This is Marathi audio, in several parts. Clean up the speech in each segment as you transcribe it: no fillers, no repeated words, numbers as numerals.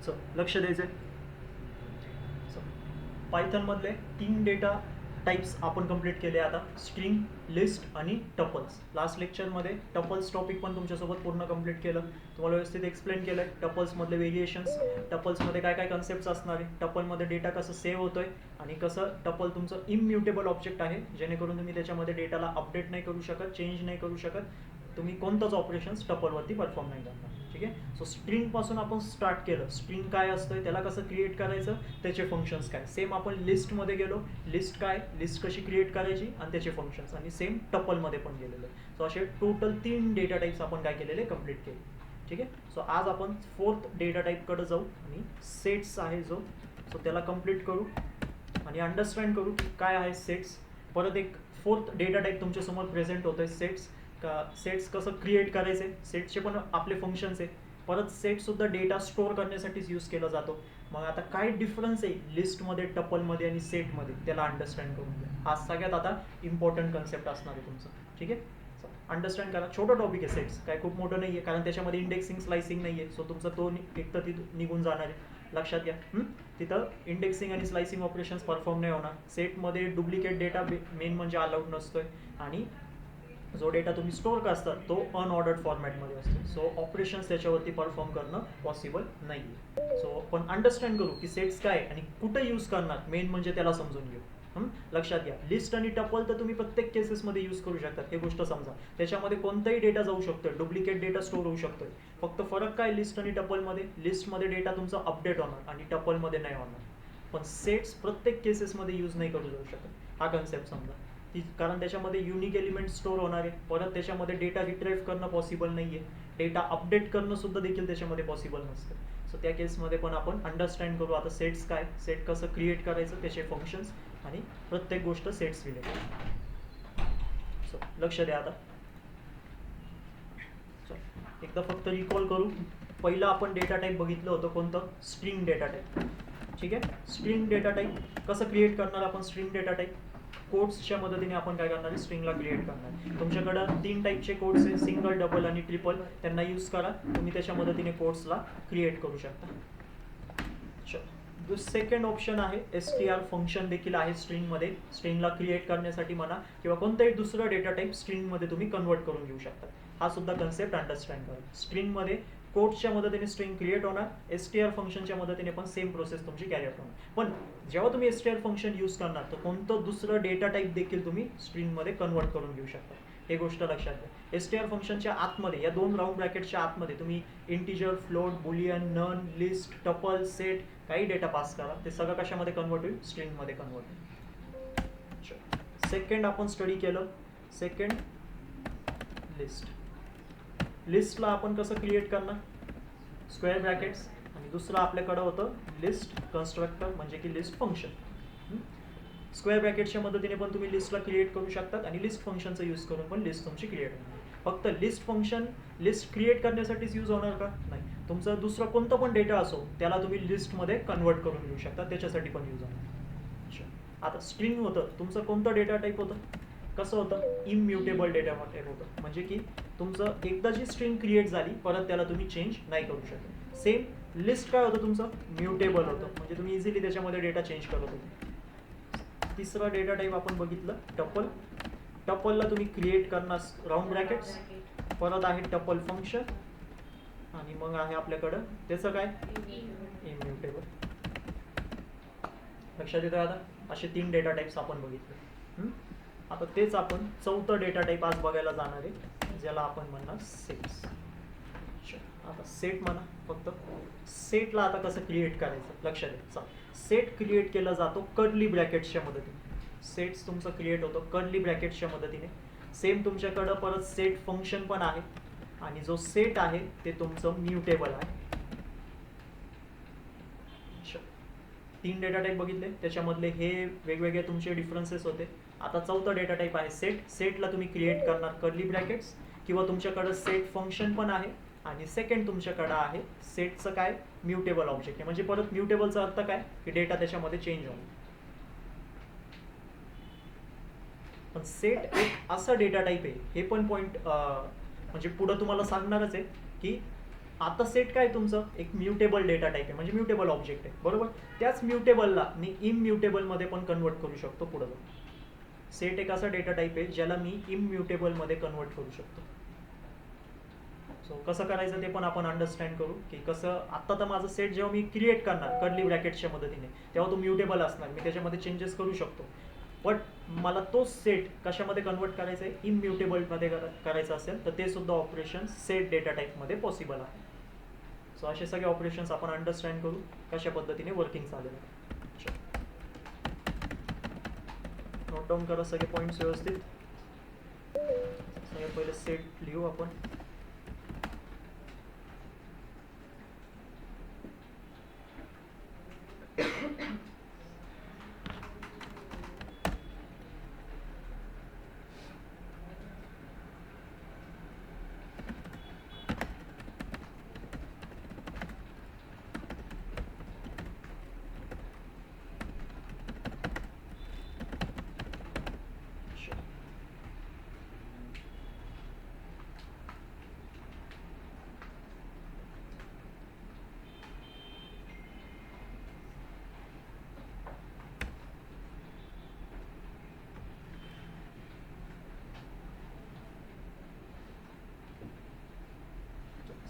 सो लक्ष द्यायचं आहे. सो पायथनमधले 3 डेटा टाइप्स आपण कंप्लीट केले. आता स्ट्रिंग, लिस्ट आणि टपल्स. लास्ट लेक्चरमध्ये टपल्स टॉपिक पण तुमच्यासोबत पूर्ण कंप्लीट केलं, तुम्हाला व्यवस्थित एक्सप्लेन केलं आहे टपल्समधले व्हेरिएशन्स, टपल्समध्ये काय काय कन्सेप्ट्स असणार आहे, टपलमध्ये डेटा कसं सेव्ह होतोय आणि कसं टपल तुमचं इम्म्युटेबल ऑब्जेक्ट आहे, जेणेकरून तुम्ही त्याच्यामध्ये डेटाला अपडेट नाही करू शकत, चेंज नाही करू शकत, तुम्ही कोणतंच ऑपरेशन्स टपलवरती परफॉर्म नाही करणार. ठीक आहे. सो स्ट्रिंगपासून आपण स्टार्ट केलं. स्ट्रिंग काय असतं, त्याला कसं क्रिएट करायचं, त्याचे फंक्शन्स काय. सेम आपण लिस्टमध्ये गेलो, लिस्ट काय, लिस्ट कशी क्रिएट करायची आणि त्याचे फंक्शन्स, आणि सेम टपलमध्ये पण गेलेलं आहे. सो असे टोटल 3 डेटा टाइप्स आपण काय केलेले, कंप्लीट केले. ठीक आहे. सो आज आपण 4th डेटा टाइपकडे जाऊ आणि सेट्स आहे जो, सो त्याला कंप्लीट करू आणि अंडरस्टँड करू की काय आहे सेट्स. परत एक 4th डेटा टाइप तुमच्यासमोर प्रेझेंट होतं आहे, सेट्स. का सेट्स कसं क्रिएट करायचे, सेट्सचे पण आपले फंक्शन्स आहे. परत सेटसुद्धा डेटा स्टोअर करण्यासाठीच यूज केला जातो. मग आता काय डिफरन्स आहे लिस्टमध्ये, टपलमध्ये आणि सेटमध्ये, त्याला अंडरस्टँड करून घ्या. हा सगळ्यात आता इम्पॉर्टंट कन्सेप्ट असणार आहे तुमचं. ठीक आहे. अंडरस्टँड करा. छोटं टॉपिक आहे सेट्स, काय खूप मोठं नाही आहे, कारण त्याच्यामध्ये इंडेक्सिंग, स्लायसिंग नाही आहे. सो तुमचा तो एक तर तिथं निघून जाणार आहे, लक्षात घ्या. तिथं इंडेक्सिंग आणि स्लायसिंग ऑपरेशन्स परफॉर्म नाही होणार. सेटमध्ये डुप्लिकेट डेटा मेन म्हणजे अलाउड नसतोय, आणि जो डेटा तुम्ही स्टोअर करतात तो अनऑर्डर्ड फॉर्मॅटमध्ये असतो. सो ऑपरेशन्स त्याच्यावरती परफॉर्म करणं पॉसिबल नाही आहे. सो आपण अंडरस्टँड करू की सेट्स काय आणि कुठं यूज करणार, मेन म्हणजे त्याला समजून घेऊ. लक्षात घ्या. लिस्ट आणि टपल तर तुम्ही प्रत्येक केसेसमध्ये यूज करू शकतात, हे गोष्ट समजा. त्याच्यामध्ये कोणताही डेटा जाऊ शकतो, डुप्लिकेट डेटा स्टोअर होऊ शकतोय. फक्त फरक काय लिस्ट आणि टपलमध्ये, लिस्टमध्ये डेटा तुमचा अपडेट होणार आणि टपलमध्ये नाही होणार. पण सेट्स प्रत्येक केसेसमध्ये यूज नाही करू जाऊ शकत, हा कन्सेप्ट समजा. कारण त्याच्यामध्ये युनिक एलिमेंट स्टोअर होणार आहे. परत त्याच्यामध्ये डेटा रिट्राईव्ह करणं पॉसिबल नाही आहे, डेटा अपडेट करणं सुद्धा देखील त्याच्यामध्ये पॉसिबल नसतं. सो त्या केसमध्ये पण आपण अंडरस्टँड करू आता सेट्स काय, सेट कसं क्रिएट करायचं, त्याचे फंक्शन्स आणि प्रत्येक गोष्ट सेट्स रिलेटेड. सो लक्ष द्या. आता एकदा फक्त रिकॉल करू. पहिलं आपण डेटा टाईप बघितलं होतं, कोणतं, स्ट्रिंग डेटा टाईप. ठीक आहे. स्ट्रिंग डेटा टाईप कसं क्रिएट करणार आपण, स्ट्रिंग डेटा टाईप कोड्सच्या मदतीने आपण काय करणार आहे, स्ट्रिंगला क्रिएट करणार. तुमच्याकडं 3 टाईपचे कोड्स आहे, सिंगल, डबल आणि ट्रिपल. त्यांना यूज करा, तुम्ही त्याच्या मदतीने कोड्सला क्रिएट करू शकता. सेकंड ऑप्शन आहे str फंक्शन देखील आहे स्ट्रिंगमध्ये. स्ट्रिंगला क्रिएट करण्यासाठी म्हणा किंवा कोणताही दुसरा डेटा टाईप स्ट्रिंगमध्ये तुम्ही कन्वर्ट करून घेऊ शकता. हा सुद्धा कन्सेप्ट अंडरस्टँड करा. स्ट्रिंगमध्ये कोड्सच्या मदतीने स्ट्रिंग क्रिएट होणार, str फंक्शनच्या मदतीने पण सेम प्रोसेस तुमची कॅरी आउट होणार. पण जेव्हा तुम्ही str फंक्शन यूज करणार तर कोणतं दुसरं डेटा टाईप देखील तुम्ही स्ट्रिंगमध्ये कन्वर्ट करून घेऊ शकता, हे गोष्ट लक्षात घ्या. str फंक्शनच्या आतमध्ये, या 2 राऊंड ब्रॅकेटच्या आतमध्ये तुम्ही integer, float, boolean, none, list, tuple, set काही डेटा पास करा, ते सगळं कशामध्ये कन्वर्ट होईल, स्ट्रिंगमध्ये कन्वर्ट होईल. सेकंड आपण स्टडी केलं, सेकंड लिस्ट. लिस्टला आपण कसं क्रिएट करणार, स्क्वेअर ब्रॅकेट्स, आणि दुसरं आपल्याकडं होतं लिस्ट कन्स्ट्रक्टर, म्हणजे की लिस्ट फंक्शन. स्क्वेअर ब्रॅकेटच्या मदतीने पण तुम्ही लिस्टला क्रिएट करू शकतात आणि लिस्ट फंक्शनचा यूज करून पण लिस्ट तुमची क्रिएट होणार. फक्त लिस्ट फंक्शन लिस्ट क्रिएट करण्यासाठीच यूज होणार का, नाही. तुमचं दुसरं कोणतं पण डेटा असो त्याला तुम्ही लिस्टमध्ये कन्वर्ट करून घेऊ शकता, त्याच्यासाठी पण यूज होणार. आता स्ट्रिंग होतं तुमचं कोणतं डेटा टाईप होतं, कसं होतं, इम्म्युटेबल डेटा टाईप होतं. म्हणजे की तुमचं एकदा जी स्ट्रिंग क्रिएट झाली परत त्याला तुम्ही चेंज नाही करू शकत. सेम लिस्ट काय होतं तुमचं, म्युटेबल होतं, म्हणजे तुम्ही इझिली त्याच्यामध्ये डेटा चेंज करत होते. तिसरा डेटा टाईप आपण बघितलं टपल. टपलला तुम्ही क्रिएट करणार राऊंड ब्रॅकेट्स, परत आहे टपल फंक्शन, आणि मग आहे आपल्याकडं त्याचं काय, इम्म्युटेबल. लक्षात येतं आता. असे 3 डेटा टाईप्स आपण बघितले. आता तेच आपण 4थं डेटा टाईप आज बघायला जाणार आहे, ज्याला आपण म्हणणार सेट्स. आता सेट म्हणा फक्त. सेटला आता कसं क्रिएट करायचं, लक्षात द्या. सेट क्रिएट केला जातो कर्ली ब्रॅकेट्सच्या मदतीने. सेट्स तुमचं क्रिएट होतो कर्ली ब्रॅकेट्सच्या मदतीने. सेम तुमच्याकडं परत सेट फंक्शन पण आहे, आणि जो सेट आहे ते तुमचं म्युटेबल आहे. 3 डेटा टाईप बघितले, त्याच्यामधले हे वेगवेगळे तुमचे डिफरन्सेस होते. आता 4था डेटा टाईप आहे सेट. सेटला तुम्ही क्रिएट करणार कर्ली ब्रॅकेट्स, किंवा तुमच्याकडं सेट फंक्शन पण आहे, आणि सेकंड तुमच्याकडं आहे सेटचं काय, म्युटेबल ऑब्जेक्ट आहे. म्हणजे परत म्युटेबलचा अर्थ काय, की डेटा त्याच्यामध्ये चेंज होणार. पण सेट एक असा डेटा टाईप आहे, हे पण पॉईंट म्हणजे पुढं तुम्हाला सांगणारच आहे, की आता सेट काय तुमचं एक म्युटेबल डेटा टाईप आहे, म्हणजे म्युटेबल ऑब्जेक्ट आहे, बरोबर. त्याच म्युटेबलला मी इम्युटेबलमध्ये पण कन्वर्ट करू शकतो पुढे जाऊन. सेट एक असा डेटा टाईप आहे ज्याला मी इम्युटेबलमध्ये कन्वर्ट करू शकतो. सो कसं करायचं ते पण आपण अंडरस्टँड करू की कसं. आत्ता तर माझं सेट जेव्हा मी क्रिएट करणार कर्ली ब्रॅकेट्सच्या मदतीने तेव्हा तो म्युटेबल असणार, मी त्याच्यामध्ये चेंजेस करू शकतो. बट मला तो सेट कशामध्ये कन्वर्ट करायचं आहे, इम्युटेबलमध्ये करायचं असेल तर ते सुद्धा ऑपरेशन सेट डेटा टाईपमध्ये पॉसिबल आहे. सो असे सगळे ऑपरेशन्स आपण अंडरस्टँड करू कशा पद्धतीने वर्किंग चालेल. नोट डाऊन करा सगळे पॉईंट्स व्यवस्थित. सगळ्यात पहिले सेट लिहू आपण.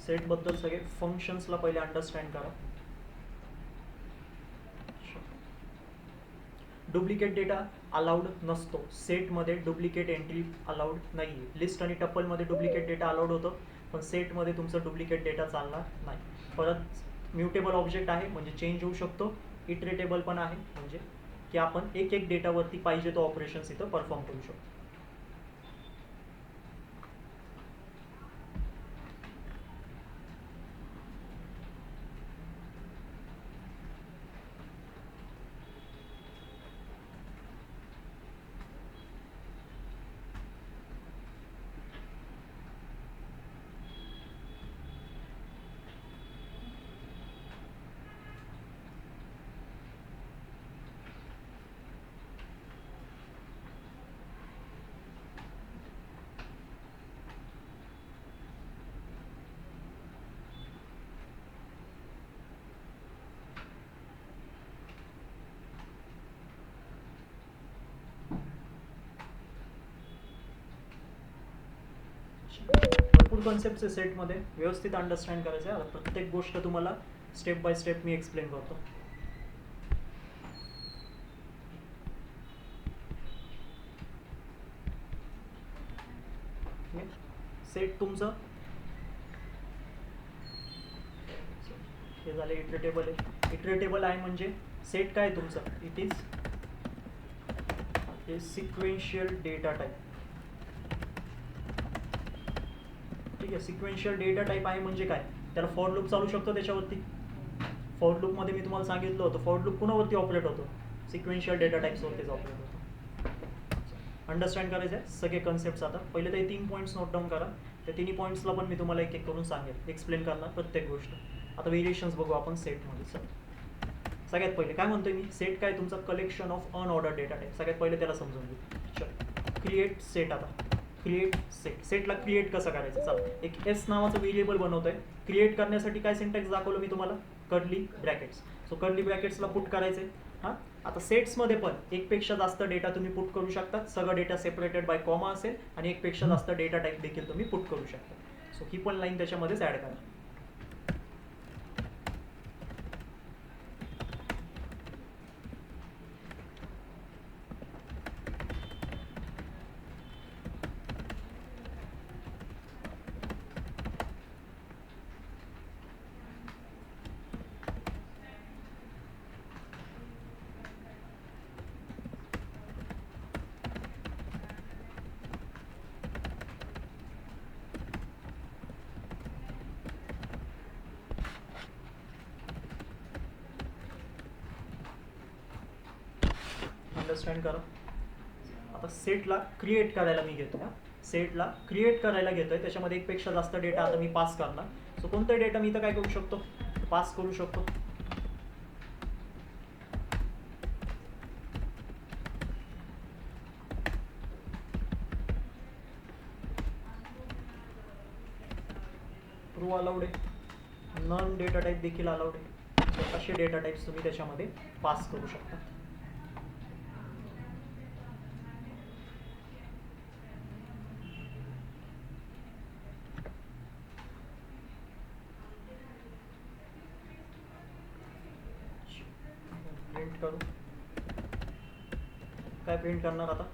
सेटबद्दल सगळे फंक्शन्सला पहिले अंडरस्टँड करा. डुप्लिकेट डेटा अलाउड नसतो सेटमध्ये. डुप्लिकेट एंट्री अलाउड नाही आहे. लिस्ट आणि टपलमध्ये डुप्लिकेट डेटा अलाउड होतं, पण सेटमध्ये तुमचं डुप्लिकेट डेटा चालणार नाही. परत म्युटेबल ऑब्जेक्ट आहे म्हणजे चेंज होऊ शकतो. इटरेटेबल पण आहे म्हणजे की आपण एक एक डेटावरती पाहिजे तो ऑपरेशन्स इथं परफॉर्म करू शकतो. भरपूर कॉन्सेप्ट आहे सेटमध्ये, व्यवस्थित अंडरस्टँड करायचं आहे. आता प्रत्येक गोष्ट तुम्हाला step by step me explain करतो. सेट तुमचं हे झालं इटरेटेबल आहे. इटरेटेबल आहे म्हणजे सेट काय तुमचं, it is a sequential data type. ठीक आहे, सिक्वेन्शियल डेटा टाईप आहे म्हणजे काय, त्याला फॉर लूप चालू शकतो त्याच्यावरती. फॉर लूपमध्ये मी तुम्हाला सांगितलं होतं फॉर लूप कुणावरती ऑपरेट होतो, सिक्वेन्शियल डेटा टाईप्सवरतीच ऑपरेट होतो. अंडरस्टँड करायचं आहे सगळे कन्सेप्ट्स. आता पहिले ते 3 पॉईंट्स नोट डाऊन करा. त्या तिन्ही पॉईंट्सला पण मी तुम्हाला एक एक करून सांगेल, एक्सप्लेन करणार प्रत्येक गोष्ट. आता व्हेरिएशन्स बघू आपण सेटमध्ये. सगळ्यात पहिले काय म्हणतोय मी, सेट काय तुमचा collection of unordered data type. सगळ्यात पहिले त्याला समजून घेऊ. चल क्रिएट सेट. आता क्रिएट सेट, सेटला क्रिएट कसं करायचं. चला एक एस नावाचं व्हेरिएबल बनवतोय. क्रिएट करण्यासाठी काय सिंटॅक्स दाखवलं मी तुम्हाला, कर्ली ब्रॅकेट्स. सो कर्ली ब्रॅकेट्सला पुट करायचे. हां, आता सेट्समध्ये पण एकपेक्षा जास्त डेटा तुम्ही पुट करू शकता. सगळं डेटा सेपरेटेड बाय कॉमा असेल आणि एकपेक्षा जास्त डेटा टाईप देखील तुम्ही पुट करू शकता. सो ही पण लाईन त्याच्यामध्येच ॲड करा. अंडरस्टँड करा. आता सेटला क्रिएट करायला मी घेतो. सेटला क्रिएट करायला घेतोय, त्याच्यामध्ये एकपेक्षा जास्त डेटा आता मी पास करणार. सो कोणता डेटा मी इथं काय करू शकतो, पास करू शकतो. ट्रू अलाउड आहे. नॉन डेटा टाईप देखील अलाउड आहे. सो असे डेटा टाईप्स तुम्ही त्याच्यामध्ये पास करू शकता. प्रिंट करू, काय प्रिंट करणार आता,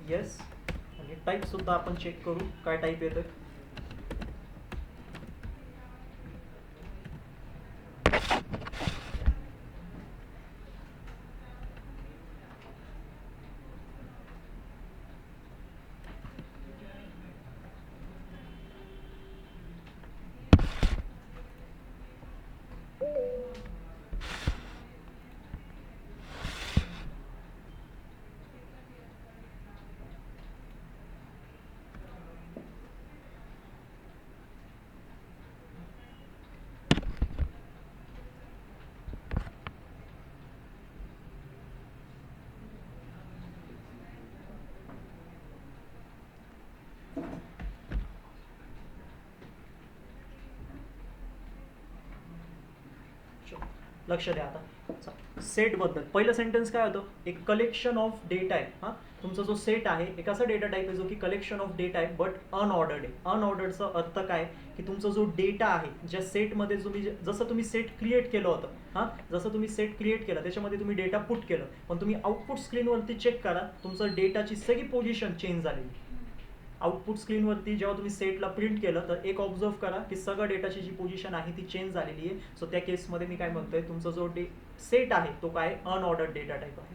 येस. आणि टाईप सुद्धा आपण चेक करू काय टाईप येतोय. लक्ष द्या आता सेट बद्दल. पहिलं सेंटेन्स काय होतं, एक कलेक्शन ऑफ डेटा आहे. हां, तुमचा जो सेट आहे एक असा डेटा टाईप आहे जो की कलेक्शन ऑफ डेटा आहे बट अनऑर्डर्ड आहे. अनऑर्डरचा अर्थ काय की तुमचा जो डेटा आहे ज्या सेटमध्ये जसं तुम्ही सेट क्रिएट केलं होतं, हां, जसं तुम्ही सेट क्रिएट केलं त्याच्यामध्ये तुम्ही डेटा पुट केलं, पण तुम्ही आउटपुट स्क्रीनवरती चेक करा तुमचं डेटाची सगळी पोझिशन चेंज झालेली. आउटपुट स्क्रीनवरती जेव्हा तुम्ही सेटला प्रिंट केलं तर एक ऑब्झर्व करा की सगळं डेटाची जी पोझिशन आहे ती चेंज झालेली आहे. सो त्या केसमध्ये मी काय म्हणतोय, तुमचा जो सेट आहे तो काय अनऑर्डर्ड डेटा टाईप आहे.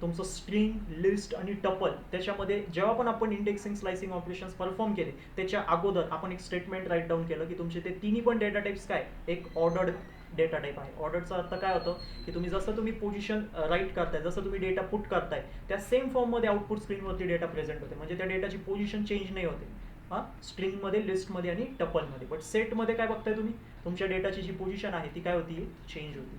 तुमचं स्ट्रिंग, लिस्ट आणि टपल त्याच्यामध्ये जेव्हा पण आपण इंडेक्सिंग स्लायसिंग ऑपरेशन्स परफॉर्म केले त्याच्या अगोदर आपण एक स्टेटमेंट राईट डाऊन केलं की तुमचे ते तिन्ही पण डेटा टाईप्स काय एक ऑर्डर्ड डेटा टाईप आहे. ऑर्डरचा अर्थ काय होतं की तुम्ही पोझिशन राईट करताय, जसं तुम्ही डेटा पुट करताय त्या सेम फॉर्ममध्ये आउटपुट स्क्रीनवरती डेटा प्रेझेंट होते, म्हणजे त्या डेटाची पोझिशन चेंज नाही होते. हां, स्ट्रिंगमध्ये, लिस्टमध्ये आणि टपलमध्ये. बट सेटमध्ये काय बघताय तुम्ही, तुमच्या डेटाची जी पोझिशन आहे ती काय होती, चेंज होती.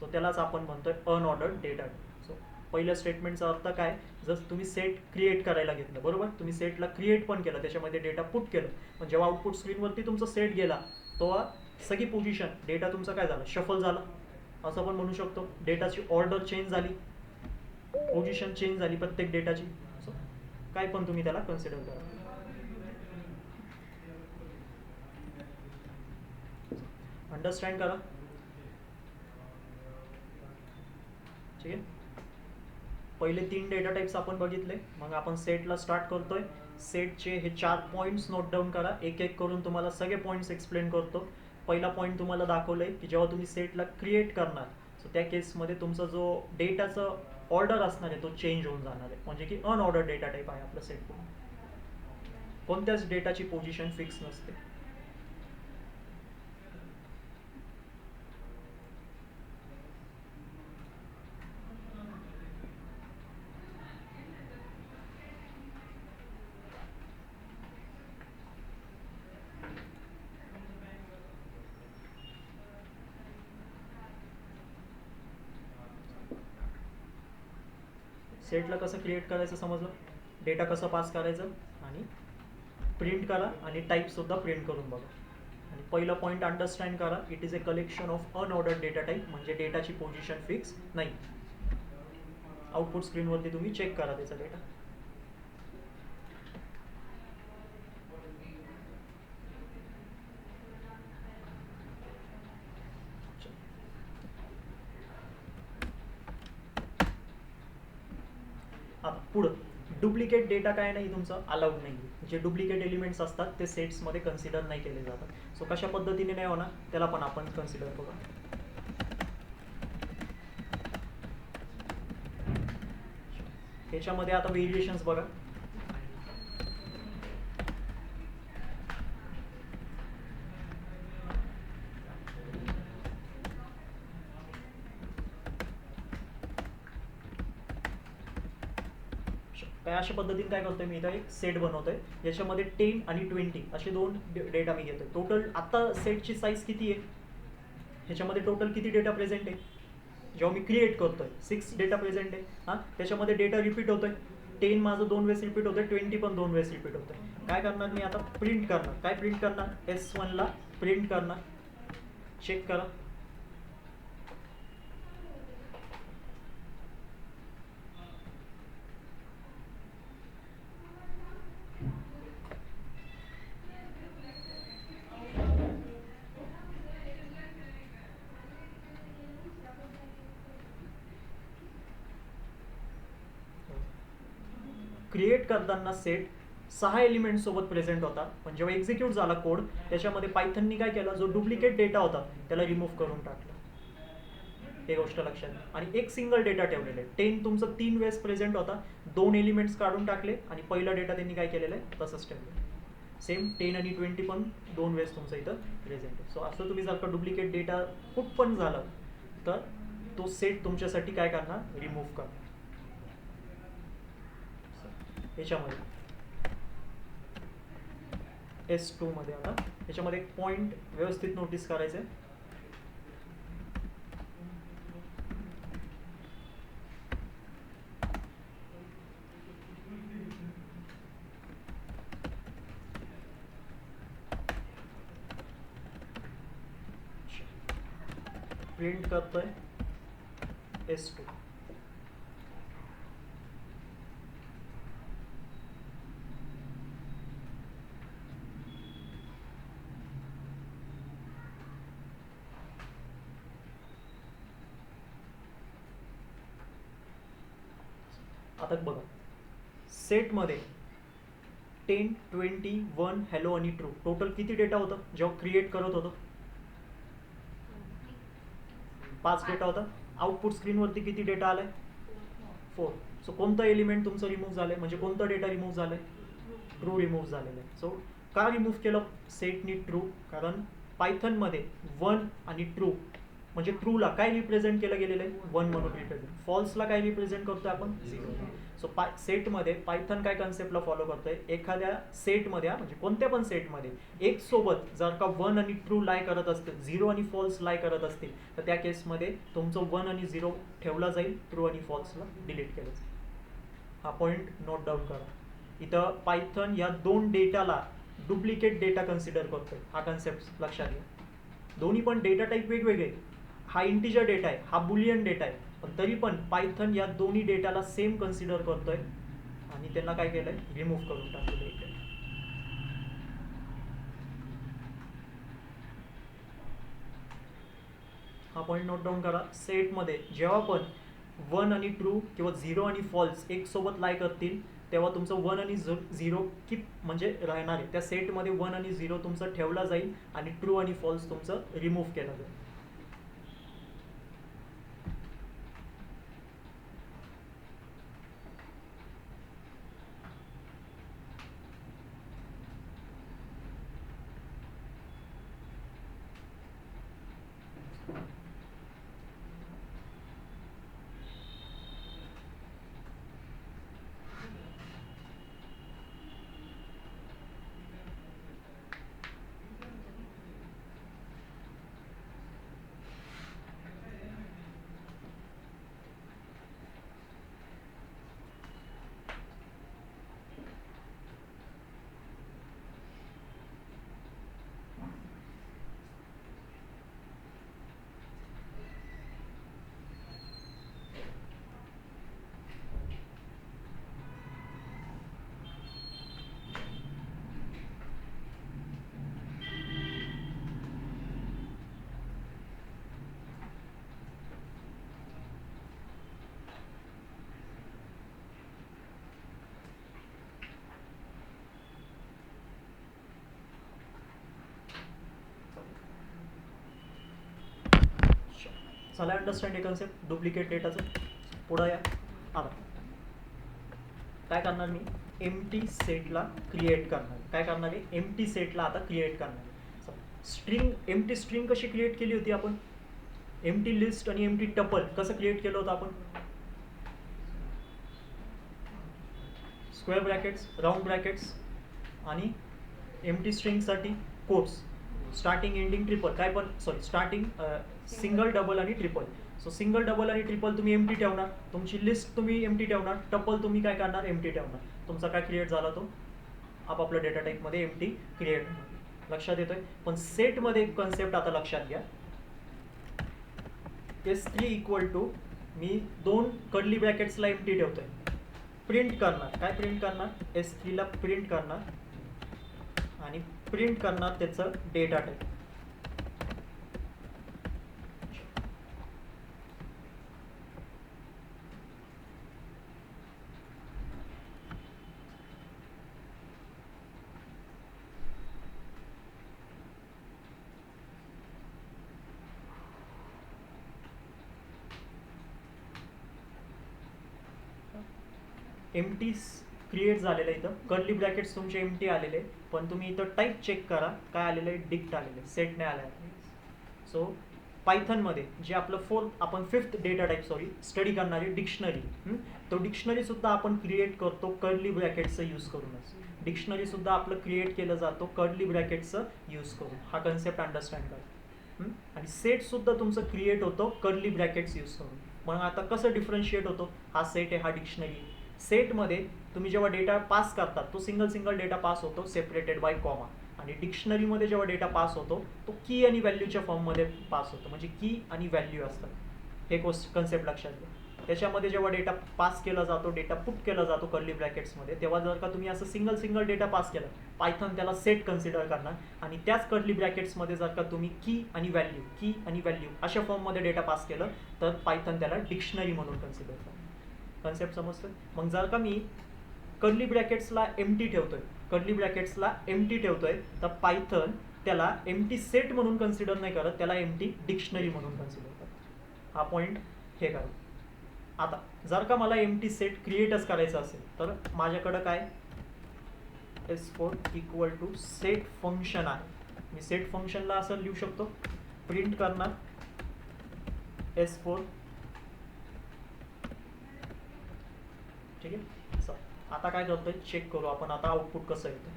सो त्यालाच आपण म्हणतोय अनऑर्डर्ड डेटा. सो पहिल्या स्टेटमेंटचा अर्थ काय, जसं तुम्ही सेट क्रिएट करायला घेतलं, बरोबर, तुम्ही सेटला क्रिएट पण केलं, त्याच्यामध्ये डेटा पुट केलं, पण जेव्हा आउटपुट स्क्रीनवरती तुमचा सेट गेला तेव्हा सगळी पोझिशन डेटा तुमचा काय झाला, शफल झाला असं पण म्हणू शकतो. डेटाची ऑर्डर चेंज झाली, पोझिशन चेंज झाली प्रत्येक डेटाची. सो काय पण तुम्ही त्याला कन्सिडर करा. अंडरस्टँड करा, ठीक आहे. पहिले 3 डेटा टाइप्स आपण बघितले, मग आपण सेटला स्टार्ट करतोय. सेटचे हे 4 पॉईंट्स नोट डाऊन करा, एक एक करून तुम्हाला सगळे पॉईंट्स एक्सप्लेन करतो. पहिला पॉईंट तुम्हाला दाखवलंय की जेव्हा तुम्ही सेटला क्रिएट करणार सो त्या केसमध्ये तुमचा जो डेटाचा ऑर्डर असणार आहे तो चेंज होऊन जाणार आहे, म्हणजे की अनऑर्डर डेटा टाईप आहे आपलं सेट. कोणत्याच डेटाची पोझिशन फिक्स नसते. सेटला कसं क्रिएट करायचं समजलं, डेटा कसं पास करायचं आणि प्रिंट करा आणि टाईपसुद्धा प्रिंट करून बघा. आणि पहिला पॉईंट अंडरस्टँड करा, it is a collection of unordered data type, म्हणजे डेटाची पोझिशन फिक्स नाही. आउटपुट स्क्रीनवरती तुम्ही चेक करा त्याचा डेटा. आता पुढं डुप्लिकेट डेटा काय नाही तुमचा अलाउड नाही. जे डुप्लिकेट एलिमेंट्स असतात ते सेट्समध्ये कन्सिडर नाही केले जातात. सो कशा पद्धतीने नाही होणार त्याला पण आपण कन्सिडर करू. ह्याच्यामध्ये आता व्हेरिएशन्स बघा. काय अशा पद्धतीने काय करतोय मी, इथं एक सेट बनवतोय, याच्यामध्ये 10 आणि 20 असे 2 डेटा मी घेतोय. टोटल आता सेटची साईज किती आहे, ह्याच्यामध्ये टोटल किती डेटा प्रेझेंट आहे. जेव्हा मी क्रिएट करतोय 6 डेटा प्रेझेंट आहे. हां, त्याच्यामध्ये डेटा रिपीट होतोय. 10 माझं 2 वेळेस रिपीट होतोय, 20 पण 2 वेळेस रिपीट होतोय. काय करणार मी आता, प्रिंट करणार. काय प्रिंट करणार, S1 ला प्रिंट करणार. चेक करा. क्रिएट करताना सेट 6 एलिमेंट सोबत प्रेझेंट होता, पण जेव्हा एक्झिक्यूट झाला कोड त्याच्यामध्ये पायथननी काय केलं, जो डुप्लिकेट डेटा होता त्याला रिमूव्ह करून टाकलं. हे गोष्ट लक्षात घ्या. आणि एक सिंगल डेटा ठेवलेला आहे. 10 तुमचं 3 वेळेस प्रेझेंट होता, 2 एलिमेंट्स काढून टाकले आणि पहिला डेटा त्यांनी काय केलेलं आहे तसंच ठेवलं. सेम 10 आणि 20 पण 2 वेळेस तुमचं इथं प्रेझेंट आहे. सो असं तुम्ही जर का डुप्लिकेट डेटा खूप पण झालं तर तो सेट तुमच्यासाठी काय करणार, रिमूव्ह करणार. याच्यामध्ये S2 मध्ये आता याच्यामध्ये एक पॉईंट व्यवस्थित नोटीस करायचं आहे. प्रिंट करतोय S2. आता बघा सेटमध्ये 10, 20, 1, हॅलो आणि ट्रू टोटल किती डेटा होतं जेव्हा क्रिएट करत होतो? 5 डेटा होता. आउटपुट स्क्रीनवरती किती डेटा आलाय? 4. सो कोणतं एलिमेंट तुमचं रिमूव्ह झालंय, म्हणजे कोणतं डेटा रिमूव्ह झालंय? ट्रू रिमूव्ह झालेलं आहे. सो का रिमूव्ह केलं सेटनी ट्रू? कारण पायथनमध्ये 1 आणि ट्रू म्हणजे ट्रूला काय रिप्रेझेंट केलं गेलेलं आहे? 1 म्हणून रिप्रेझेंट. फॉल्सला काय रिप्रेझेंट करतोय आपण? 0. सो सेटमध्ये पायथन काय कन्सेप्टला फॉलो करतोय, एखाद्या सेटमध्ये म्हणजे कोणत्या पण सेटमध्ये एक सोबत जर का 1 आणि ट्रू लाय करत असतील, 0 आणि फॉल्स लाय करत असतील तर त्या केसमध्ये तुमचं 1 आणि 0 ठेवला जाईल, ट्रू आणि फॉल्सला डिलीट केलं जाईल. हा पॉईंट नोट डाऊन करा. इथं पायथन या 2 डेटाला डुप्लिकेट डेटा कन्सिडर करतोय. हा कन्सेप्ट लक्षात घ्या. दोन्ही पण डेटा टाईप वेगवेगळे. हा इंटिजर डेटा आहे, हा बुलियन डेटा आहे, पण तरी पण पायथन या दोन्ही डेटाला सेम कन्सिडर करतोय आणि त्यांना काय केलंय, रिमूव्ह करून टाकलेलं आहे. हा पॉईंट नोट डाऊन करा. सेटमध्ये जेव्हा पण 1 आणि ट्रू किंवा 0 आणि फॉल्स एक सोबत लाय करतील तेव्हा तुमचं 1 आणि 0 कीप म्हणजे राहणार आहे. त्या सेटमध्ये 1 आणि 0 तुमचं ठेवला जाईल आणि ट्रू आणि फॉल्स तुमचं रिमूव्ह केलं जाईल. झालं अंडरस्टँड हे कन्सेप्ट डुप्लिकेट डेटाचं. पुढं या. आता काय करणार मी, एम्प्टी सेटला क्रिएट करणार. काय करणार आहे, एम्प्टी सेटला आता क्रिएट करणार. स्ट्रिंग एम्प्टी स्ट्रिंग कशी क्रिएट केली होती आपण, एम्प्टी लिस्ट आणि एम्प्टी टपल कसं क्रिएट केलं होतं आपण? स्क्वेअर ब्रॅकेट्स, राऊंड ब्रॅकेट्स आणि एम्प्टी स्ट्रिंगसाठी कोट्स, स्टार्टिंग एंडिंग ट्रिपल, काय पण सॉरी स्टार्टिंग सिंगल डबल आणि ट्रिपल. सो सिंगल डबल आणि ट्रिपल तुम्ही एम्प्टी ठेवणार, तुमची लिस्ट तुम्ही एम्प्टी ठेवणार, टपल तुम्ही काय करणार, एम्प्टी ठेवणार. तुमचा काय क्रिएट झाला तो आपापल्या डेटा टाईपमध्ये एम्प्टी क्रिएट. लक्षात येतोय. पण सेटमध्ये एक कन्सेप्ट आता लक्षात घ्या, S3 इक्वल टू मी 2 कर्ली ब्रॅकेट्सला एम्प्टी ठेवतोय, प्रिंट करणार. काय प्रिंट करणार? S3 ला प्रिंट करणार आणि प्रिंट करणार त्याचं डेटा टाईप. एम्प्टी क्रिएट झालेलं आहे, इथं कर्ली ब्रॅकेट्स तुमचे एम्प्टी आलेले, पण तुम्ही इथं टाईप चेक करा काय आलेलं आहे, डिक्ट आलेलं आहे, सेट नाही आलेलं आहे. सो पायथनमध्ये जे आपलं आपण फिफ्थ डेटा टाईप स्टडी करणारी डिक्शनरी, तो डिक्शनरी सुद्धा आपण क्रिएट करतो कर्ली ब्रॅकेटचं यूज करूनच. डिक्शनरी सुद्धा आपलं क्रिएट केलं जातो कर्ली ब्रॅकेटचं यूज करून. हा कन्सेप्ट अंडरस्टँड करा. आणि सेट सुद्धा तुमचं क्रिएट होतो कर्ली ब्रॅकेट्स यूज करून. मग आता कसं डिफरन्शिएट होतो? हा सेट आहे, हा डिक्शनरी. सेटमध्ये तुम्ही जेव्हा डेटा पास करतात तो सिंगल डेटा पास होतो सेपरेटेड बाय कॉमा, आणि डिक्शनरीमध्ये जेव्हा डेटा पास होतो तो की आणि व्हॅल्यूच्या फॉर्ममध्ये पास होतो, म्हणजे की आणि व्हॅल्यू असतात. हे कन्सेप्ट लक्षात घ्या. त्याच्यामध्ये जेव्हा डेटा पास केला जातो, डेटा पुट केला जातो कर्ली ब्रॅकेट्समध्ये, तेव्हा जर का तुम्ही असं सिंगल डेटा पास केला, पायथन त्याला सेट कन्सिडर करणार, आणि त्याच कर्ली ब्रॅकेट्समध्ये जर का तुम्ही की आणि व्हॅल्यू अशा फॉर्ममध्ये डेटा पास केलं तर पायथन त्याला डिक्शनरी म्हणून कन्सिडर करणार. कन्सेप्ट समजतोय? मग जर का मी कर्ली ब्रॅकेट्सला एम्प्टी ठेवतोय तर पायथन त्याला एम्प्टी सेट म्हणून कन्सिडर नाही करत, त्याला एम्प्टी डिक्शनरी म्हणून कन्सिडर करत. हा पॉईंट हे करा. आता जर का मला एम्प्टी सेट क्रिएटच करायचं असेल तर माझ्याकडं काय, S4 equal to set function आहे. मी सेट फंक्शनला असं लिहू शकतो, प्रिंट करणार S4. ठीक आहे. आता काय करतोय चेक करू आपण, आता आउटपुट कसं येतं.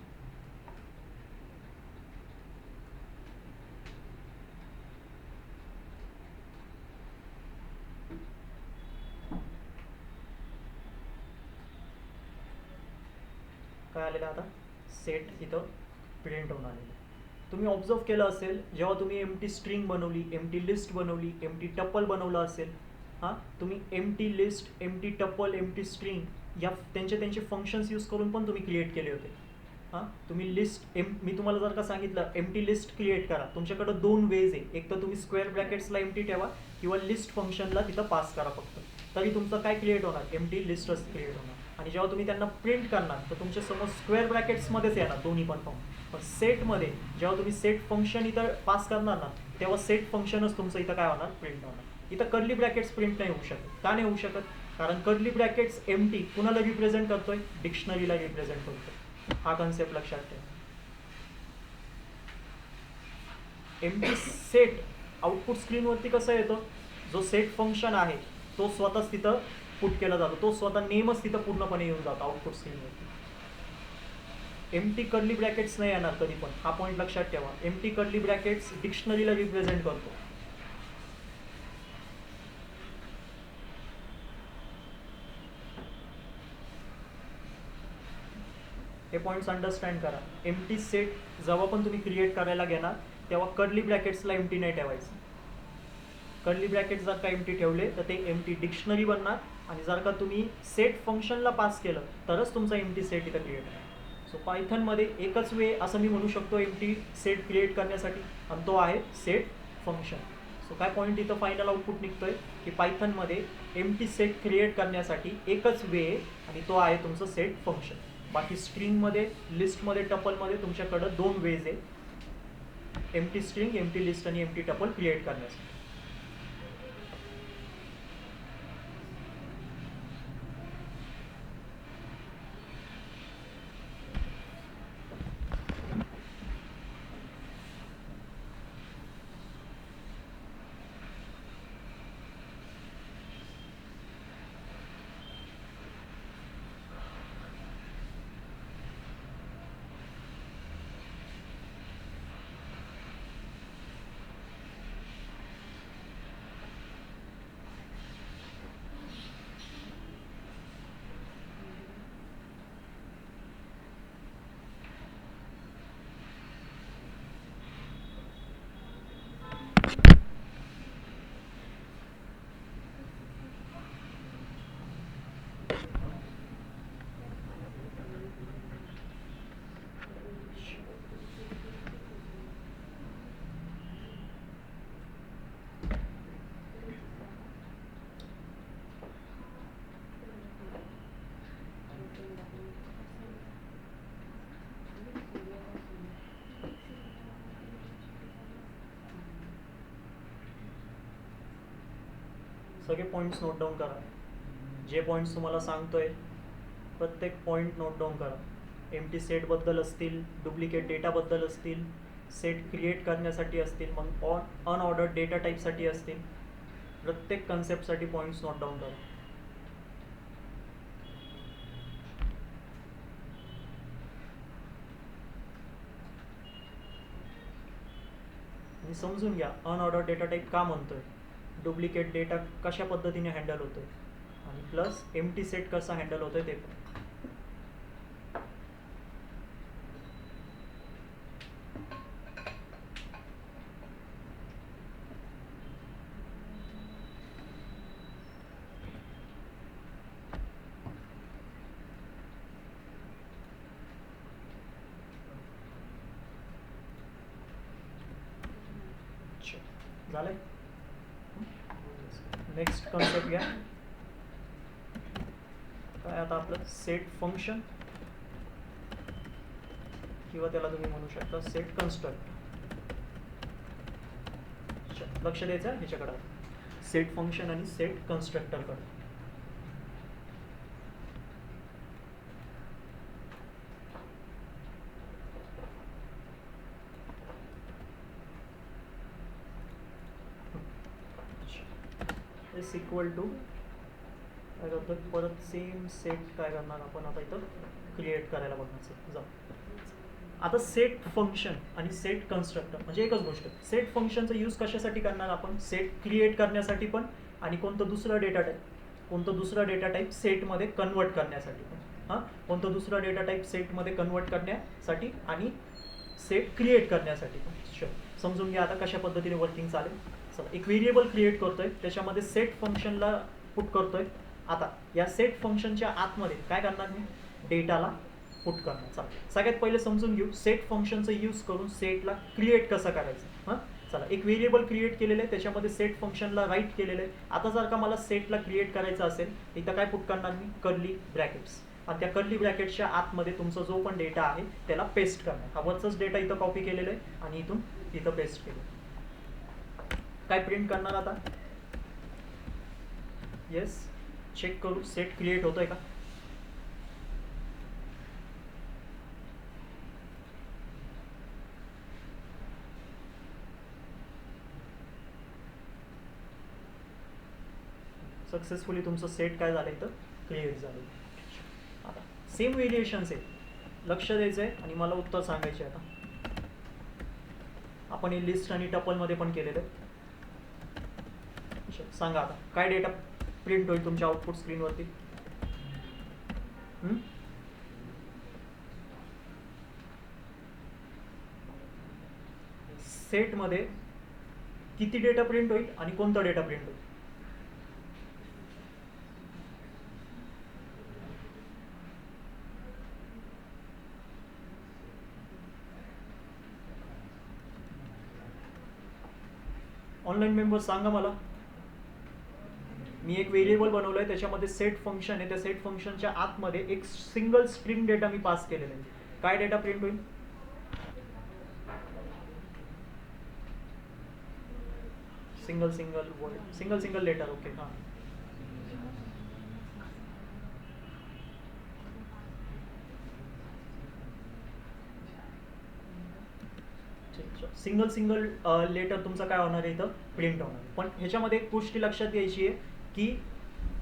काय आलेलं आता, सेट इथं प्रिंट होऊन आलेलं. तुम्ही ऑब्झर्व केलं असेल, जेव्हा तुम्ही एम्प्टी स्ट्रिंग बनवली, एम्प्टी लिस्ट बनवली, एम्प्टी टपल बनवलं असेल, तुम्ही empty list, empty tuple, empty string या त्यांचे फंक्शन्स यूज करून पण तुम्ही क्रिएट केले होते. तुम्ही लिस्ट मी तुम्हाला जर का सांगितलं एम्प्टी लिस्ट क्रिएट करा, तुमच्याकडे 2 वेज आहे. एक तर तुम्ही स्क्वेअर ब्रॅकेट्सला एम्प्टी ठेवा किंवा लिस्ट फंक्शनला तिथं पास करा फक्त, तरी तुमचं काय क्रिएट होणार, एम्प्टी लिस्टच क्रिएट होणार. आणि जेव्हा तुम्ही त्यांना प्रिंट करणार तर तुमच्या समोर स्क्वेअर ब्रॅकेट्समध्येच येणार दोन्ही पण फॉर्म. पण सेटमध्ये जेव्हा तुम्ही सेट फंक्शन इथं पास करणार ना, तेव्हा सेट फंक्शनच तुमचं इथं काय होणार, प्रिंट होणार. इथं कर्ली ब्रॅकेट्स प्रिंट नाही होऊ शकत. का नाही होऊ शकत? कारण कर्ली ब्रॅकेट्स एम्प्टी कुणाला रिप्रेझेंट करतोय, डिक्शनरीला रिप्रेझेंट करतोय. हा कन्सेप्ट लक्षात ठेवा. एम्प्टी सेट आउटपुट स्क्रीनवरती कसं येतो, जो सेट फंक्शन आहे तो स्वतःच तिथं पुट केला जातो, तो स्वतः नेमच तिथं पूर्णपणे येऊन जातो आउटपुट स्क्रीनवरती. एम्प्टी कर्ली ब्रॅकेट्स नाही येणार कधी पण. हा पॉईंट लक्षात ठेवा. एम्प्टी कर्ली ब्रॅकेट्स डिक्शनरीला रिप्रेझेंट करतो. हे पॉईंट्स अंडरस्टँड करा. एम्प्टी सेट जेव्हा पण तुम्ही क्रिएट करायला घेणार तेव्हा कर्ली ब्रॅकेट्सला एम्प्टी नाही ठेवायचं. कर्ली ब्रॅकेट्स जर का एम्प्टी ठेवले तर ते एम्प्टी डिक्शनरी बनणार, आणि जर का तुम्ही सेट फंक्शनला पास केलं तरच तुमचा एम्प्टी सेट इथं क्रिएट होणार. सो पायथनमध्ये एकच वे असं मी म्हणू शकतो एम्प्टी सेट क्रिएट करण्यासाठी, आणि तो आहे सेट फंक्शन. सो काय पॉईंट इथं फायनल आउटपुट निघतोय की पायथनमध्ये एम्प्टी सेट क्रिएट करण्यासाठी एकच वे आहे, आणि तो आहे तुमचं सेट फंक्शन. बाकी स्ट्रिंगमध्ये, लिस्टमध्ये, टपलमध्ये तुमच्याकडं 2 वेज आहे, एम्प्टी स्ट्रिंग, एम्प्टी लिस्ट आणि एम्प्टी टपल क्रिएट करण्यासाठी. सगळे पॉईंट्स नोट डाऊन करा. जे पॉईंट्स तुम्हाला सांगतोय प्रत्येक पॉईंट नोट डाऊन करा. एम्प्टी सेटबद्दल असतील, डुप्लिकेट डेटाबद्दल असतील, सेट क्रिएट करण्यासाठी असतील, मग अनऑर्डर्ड डेटा टाईपसाठी असतील, प्रत्येक कन्सेप्टसाठी पॉईंट्स नोट डाऊन करा. आणि समजून घ्या अनऑर्डर डेटा टाईप का म्हणतोय, डुप्लिकेट डेटा कशा पद्धतीने हँडल होतोय, आणि प्लस एम्प्टी सेट कसा हँडल होतोय ते पण. झालंय. नेक्स्ट कॉन्सेप्ट घ्या. काय आता आपलं सेट फंक्शन, किंवा त्याला तुम्ही म्हणू शकता सेट कन्स्ट्रक्ट. लक्ष द्यायचं ह्याच्याकडे, सेट फंक्शन आणि सेट कन्स्ट्रक्टरकडे. इज इक्वल टू काय करतो, परत सेम सेट काय करणार आपण आता इथं क्रिएट करायला बघणार. जा आता सेट फंक्शन आणि सेट कन्स्ट्रक्टर म्हणजे एकच गोष्ट. सेट फंक्शनचा यूज कशासाठी करणार आपण, सेट क्रिएट करण्यासाठी पण, आणि कोणतं दुसरं डेटा टाईप सेटमध्ये कन्वर्ट करण्यासाठी पण. हां, कोणतं दुसरं डेटा टाईप सेटमध्ये कन्वर्ट करण्यासाठी आणि सेट क्रिएट करण्यासाठी पण. समजून घ्या आता कशा पद्धतीने वर्किंग चालेल. चला, एक व्हेरिएबल क्रिएट करतोय, त्याच्यामध्ये सेट फंक्शनला पुट करतोय. आता या सेट फंक्शनच्या आतमध्ये काय करणार मी, डेटाला पुट करणार. चला, सगळ्यात पहिले समजून घेऊ सेट फंक्शनचा यूज करून सेटला क्रिएट कसं करायचं. हां, चला, एक व्हेरिएबल क्रिएट केलेलं आहे, त्याच्यामध्ये सेट फंक्शनला राईट केलेलं आहे. आता जर का मला सेटला क्रिएट करायचं असेल, इथं काय पुट करणार मी, कर्ली ब्रॅकेट्स, आणि त्या कर्ली ब्रॅकेटच्या आतमध्ये तुमचा जो पण डेटा आहे त्याला पेस्ट करणार. हा वरचाच डेटा इथं कॉपी केलेला आहे आणि इथून इथं पेस्ट केलं. काय प्रिंट करणार आता, येस, चेक करू सेट क्रिएट होतोय का. सक्सेसफुली तुमचं सेट काय झालं इथं क्रिएट झालं. आता सेम व्हेरिएशन्स आहेत, लक्ष द्यायचं आहे आणि मला उत्तर सांगायचे. आता आपण हे लिस्ट आणि टपलमध्ये पण केलेलं आहे. सांगा आता काय डेटा प्रिंट होईल तुमच्या आउटपुट स्क्रीनवरती. सेटमध्ये किती डेटा प्रिंट होईल आणि कोणता डेटा प्रिंट होईल. ऑनलाईन मेंबर सांगा मला. मी एक व्हेरिएबल बनवलं आहे, त्याच्यामध्ये सेट फंक्शन आहे, त्या सेट फंक्शनच्या आतमध्ये एक सिंगल स्ट्रिंग डेटा मी पास केलेला आहे. काय डेटा प्रिंट होईल, सिंगल लेटर. ओके, हां, सिंगल लेटर तुमचा काय होणार आहे इथं प्रिंट होणार. पण ह्याच्यामध्ये एक गोष्टी लक्षात घ्यायची आहे की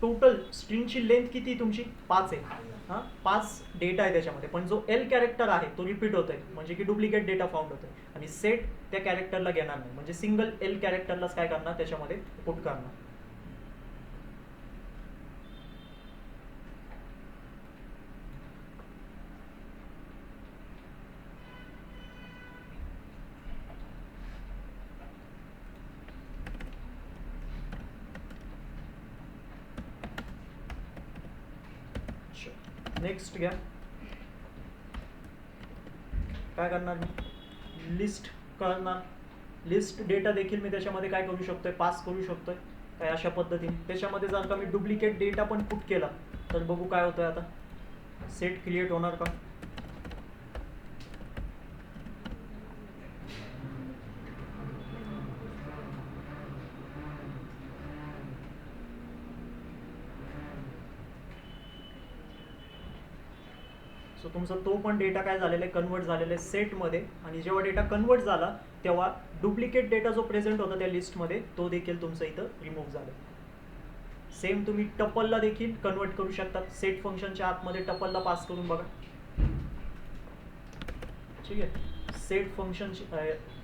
टोटल स्ट्रिंगची लेंथ किती तुमची 5 आहे. हां, 5 डेटा आहे त्याच्यामध्ये, पण जो एल कॅरेक्टर आहे तो रिपीट होतोय, म्हणजे की डुप्लिकेट डेटा फाउंड होतोय, आणि सेट त्या कॅरेक्टरला घेणार नाही, म्हणजे सिंगल एल कॅरेक्टरलाच काय करणार त्याच्यामध्ये पुट करणार. नेक्स्ट घ्या, काय करणार मी, लिस्ट करणार. लिस्ट डेटा देखील मी त्याच्यामध्ये काय करू शकतोय, पास करू शकतोय काय अशा पद्धतीने. त्याच्यामध्ये जर का मी डुप्लिकेट डेटा पण पुट केला तर बघू काय होतंय. आता सेट क्रिएट होणार का, सो तुमचा तो पण डेटा काय झालेला आहे, कन्वर्ट झालेला आहे सेटमध्ये. आणि जेव्हा डेटा कन्वर्ट झाला तेव्हा डुप्लिकेट डेटा जो प्रेझेंट होता त्या लिस्टमध्ये तो देखील तुमचा इथं रिमूव्ह झाला. सेम तुम्ही टपलला देखील कन्वर्ट करू शकतात. सेट फंक्शनच्या आतमध्ये टपलला पास करून बघा. ठीक आहे, सेट फंक्शन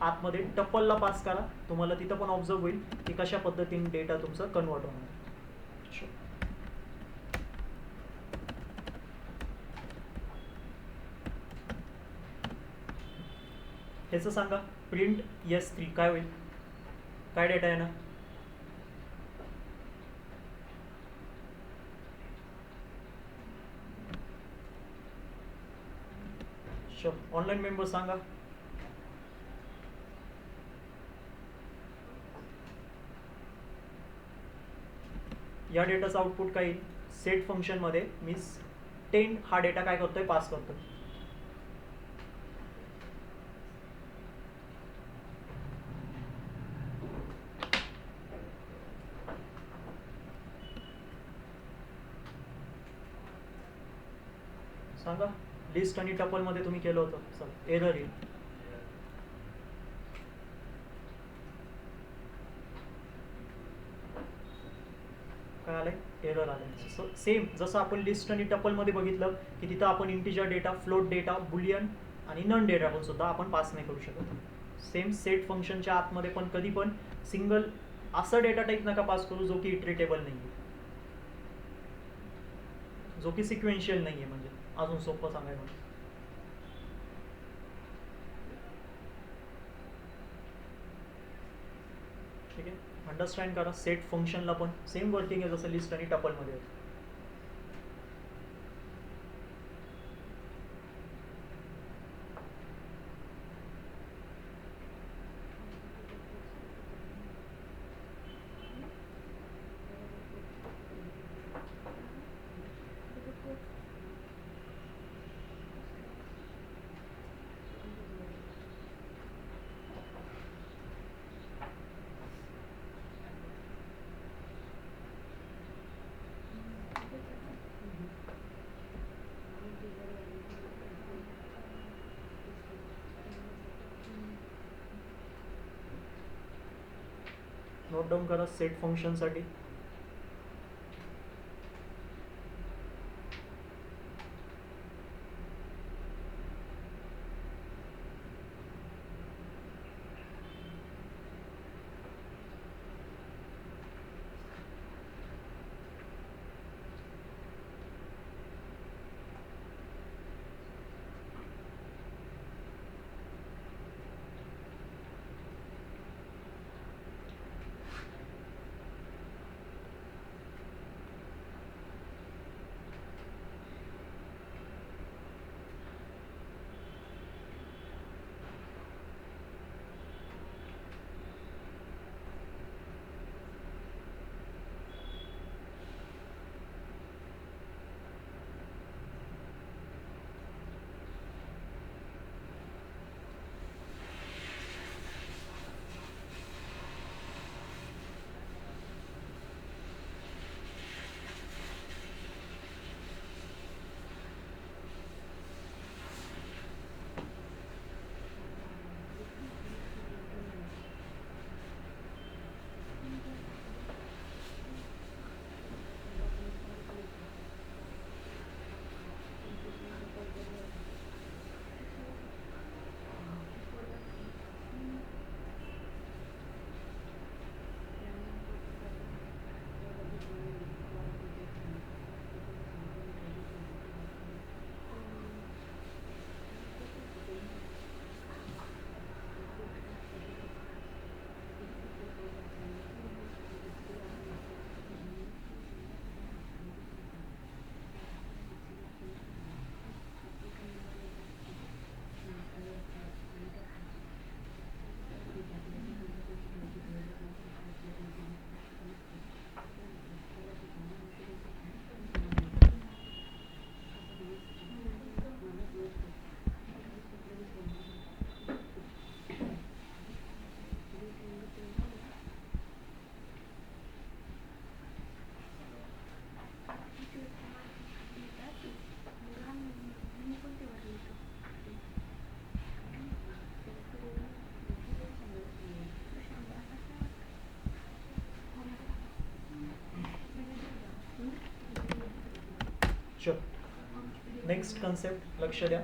आतमध्ये टपलला पास करा, तुम्हाला तिथं पण ऑब्झर्व होईल की कशा पद्धतीने डेटा तुमचा कन्वर्ट होणार. ह्याचं सांगा, प्रिंट S3 काय होईल, काय डेटा आहे ना. ऑनलाईन मेंबर सांगा. या डेटाचं आउटपुट काय येईल, सेट फंक्शनमध्ये मी 10 हा डेटा काय करतोय, पास करतोय. सांगा, लिस्ट आणि टपलमध्ये तुम्ही केलं होतं, चल एरर येईल. काय आलंय, एरर आलंय. सेम जसं आपण लिस्ट आणि टपलमध्ये बघितलं की तिथं आपण integer data, float data, Boolean आणि नन डेटा पण सुद्धा आपण पास नाही करू शकत. सेम सेट फंक्शनच्या आतमध्ये पण कधी पण सिंगल असा डेटा टाईप नका पास करू जो की इटरेटेबल नाही आहे, जो की सिक्वेन्शियल नाही आहे. म्हणजे अजून सोपं सांगायचं, ठीक आहे. अंडरस्टँड करा, सेट फंक्शनला पण सेम वर्किंग आहे जसं लिस्ट आणि टपलमध्ये आहे. नोट डाऊन करा सेट फंक्शनसाठी. चल नेक्स्ट कन्सेप्ट लक्ष द्या.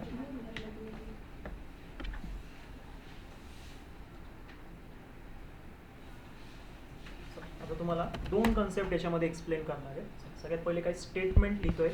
आता तुम्हाला दोन कन्सेप्ट याच्यामध्ये एक्सप्लेन करणार आहे. सगळ्यात पहिले काही स्टेटमेंट लिहितोय.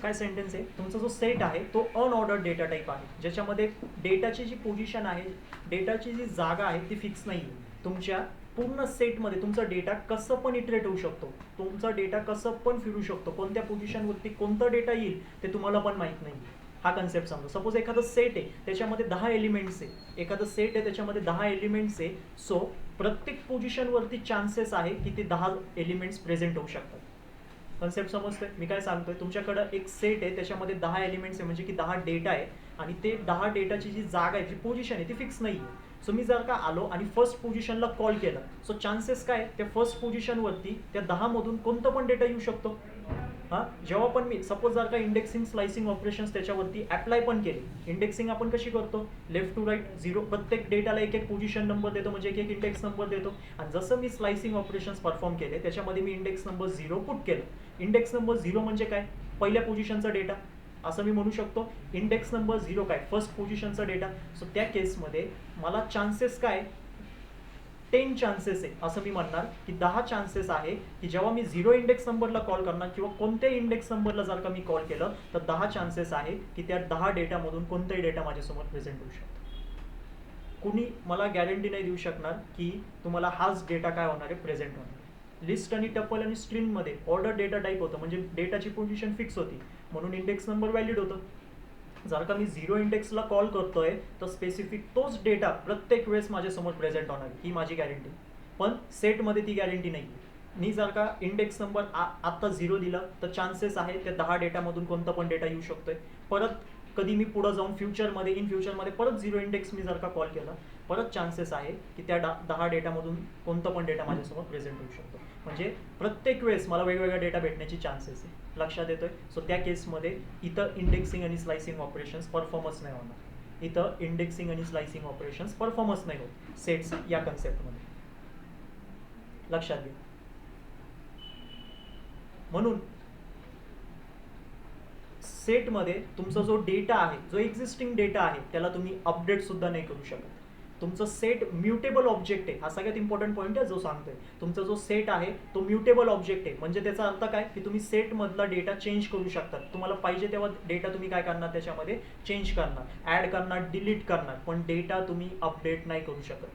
काय सेंटेन्स आहे, तुमचा जो सेट आहे तो अनऑर्डर्ड डेटा टाईप आहे, ज्याच्यामध्ये डेटाची जी पोझिशन आहे, डेटाची जी जागा आहे ती फिक्स नाही आहे. तुमच्या पूर्ण सेटमध्ये तुमचा डेटा कसं पण इटरेट होऊ शकतो, तुमचा डेटा कसं पण फिरू शकतो, कोणत्या पोझिशनवरती कोणता डेटा येईल ते तुम्हाला पण माहीत नाही. हा कन्सेप्ट समजा. सपोज एखादा सेट आहे त्याच्यामध्ये 10 एलिमेंट्स आहे, एखादा सेट आहे त्याच्यामध्ये 10 एलिमेंट्स आहे. सो प्रत्येक पोझिशनवरती चान्सेस आहे की ते 10 एलिमेंट्स प्रेझेंट होऊ शकतात. कन्सेप्ट समजतोय मी काय सांगतोय. तुमच्याकडे एक सेट आहे त्याच्यामध्ये 10 एलिमेंट्स आहे, म्हणजे की 10 डेटा आहे, आणि ते 10 डेटाची जी जागा आहे, जी पोझिशन आहे ती फिक्स नाही आहे. सो मी जर का आलो आणि फर्स्ट पोझिशनला कॉल केला, सो चान्सेस काय, त्या फर्स्ट पोझिशनवरती त्या 10 मधून कोणतं पण डेटा येऊ शकतो. हां, जेव्हा पण मी सपोज जर का इंडेक्सिंग स्लाइसिंग ऑपरेशन्स त्याच्यावरती अप्लाय पण केले. इंडेक्सिंग आपण कशी करतो, लेफ्ट टू राईट 0, प्रत्येक डेटाला एक एक पोझिशन नंबर देतो, म्हणजे एक एक इंडेक्स नंबर देतो. आणि जसं मी स्लाइसिंग ऑपरेशन्स परफॉर्म केले त्याच्यामध्ये मी इंडेक्स नंबर 0 पुट केलं. इंडेक्स नंबर 0 म्हणजे काय, पहिल्या पोझिशनचा डेटा असं मी म्हणू शकतो. इंडेक्स नंबर 0 काय, फर्स्ट पोझिशनचा डेटा. सो त्या केसमध्ये मला चान्सेस काय, 10 चान्सेस आहे असं मी म्हणणार की 10 चान्सेस आहे की जेव्हा मी 0 इंडेक्स नंबरला कॉल करणार किंवा कोणत्याही इंडेक्स नंबरला जर का मी कॉल केलं तर 10 चान्सेस आहे की त्या 10 डेटामधून कोणताही डेटा माझ्यासमोर प्रेझेंट होऊ शकतो. कुणी मला गॅरंटी नाही देऊ शकणार की तुम्हाला हाच डेटा काय होणार आहे, प्रेझेंट होणार. लिस्ट आणि टपल आणि स्ट्रिंगमध्ये ऑर्डर डेटा टाईप होतं, म्हणजे डेटाची पोझिशन फिक्स होती म्हणून इंडेक्स नंबर व्हॅलिड होतं. जर का मी 0 इंडेक्सला कॉल करतोय तर स्पेसिफिक तोच डेटा प्रत्येक वेळेस माझ्यासमोर प्रेझेंट होणार, ही माझी गॅरंटी. पण सेटमध्ये ती गॅरंटी नाही. मी जर का इंडेक्स नंबर आत्ता 0 दिला तर चान्सेस आहे त्या 10 डेटामधून कोणता पण डेटा येऊ शकतोय. परत कधी मी पुढे जाऊन इन फ्युचरमध्ये परत 0 इंडेक्स मी जर का कॉल केला, परत चान्सेस आहे की त्या 10 डेटामधून कोणता पण डेटा माझ्यासमोर प्रेझेंट होऊ शकतो. म्हणजे प्रत्येक वेळेस मला वेगवेगळा डेटा भेटण्याची चान्सेस आहे. लक्षात येतोय. सो त्या केसमध्ये इथं इंडेक्सिंग आणि स्लाइसिंग ऑपरेशन्स परफॉर्मन्स नाही होणार. इथं इंडेक्सिंग आणि स्लाइसिंग ऑपरेशन्स परफॉर्मन्स नाही होत सेट्स या कन्सेप्टमध्ये. लक्षात घ्या. म्हणून सेटमध्ये तुमचा जो डेटा आहे, जो एक्झिस्टिंग डेटा आहे, त्याला तुम्ही अपडेट सुद्धा नाही करू शकत. तुमचं सेट म्युटेबल ऑब्जेक्ट आहे, हा सगळ्यात इम्पॉर्टंट पॉईंट आहे जो सांगतोय. तुमचा जो सेट आहे तो म्युटेबल ऑब्जेक्ट आहे, म्हणजे त्याचा अर्थ काय की तुम्ही सेटमधला डेटा चेंज करू शकता. तुम्हाला पाहिजे तेव्हा डेटा तुम्ही काय करणार, त्याच्यामध्ये चेंज करणार, ॲड करणार, डिलीट करणार, पण डेटा तुम्ही अपडेट नाही करू शकत.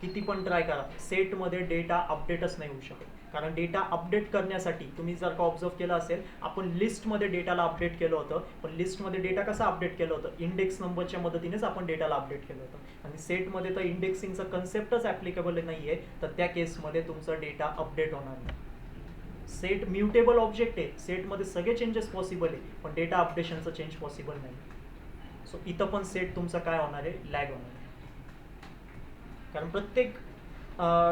किती पण ट्राय करा, सेटमध्ये डेटा अपडेटच नाही होऊ शकत. कारण डेटा अपडेट करण्यासाठी तुम्ही जर का ऑब्झर्व केलं असेल, आपण लिस्टमध्ये डेटाला अपडेट केलं होतं, पण लिस्टमध्ये डेटा कसा अपडेट केलं होतं, इंडेक्स नंबरच्या मदतीनेच आपण डेटाला अपडेट केलं होतं. आणि सेटमध्ये तर इंडेक्सिंगचा कन्सेप्टच ॲप्लिकेबल नाही आहे, तर त्या केसमध्ये तुमचा डेटा अपडेट होणार नाही. सेट म्युटेबल ऑब्जेक्ट आहे, सेटमध्ये सगळे चेंजेस पॉसिबल आहे, पण डेटा अपडेशनचा चेंज पॉसिबल नाही. सो इथं पण सेट तुमचा काय होणार आहे, लॅग होणार आहे. कारण प्रत्येक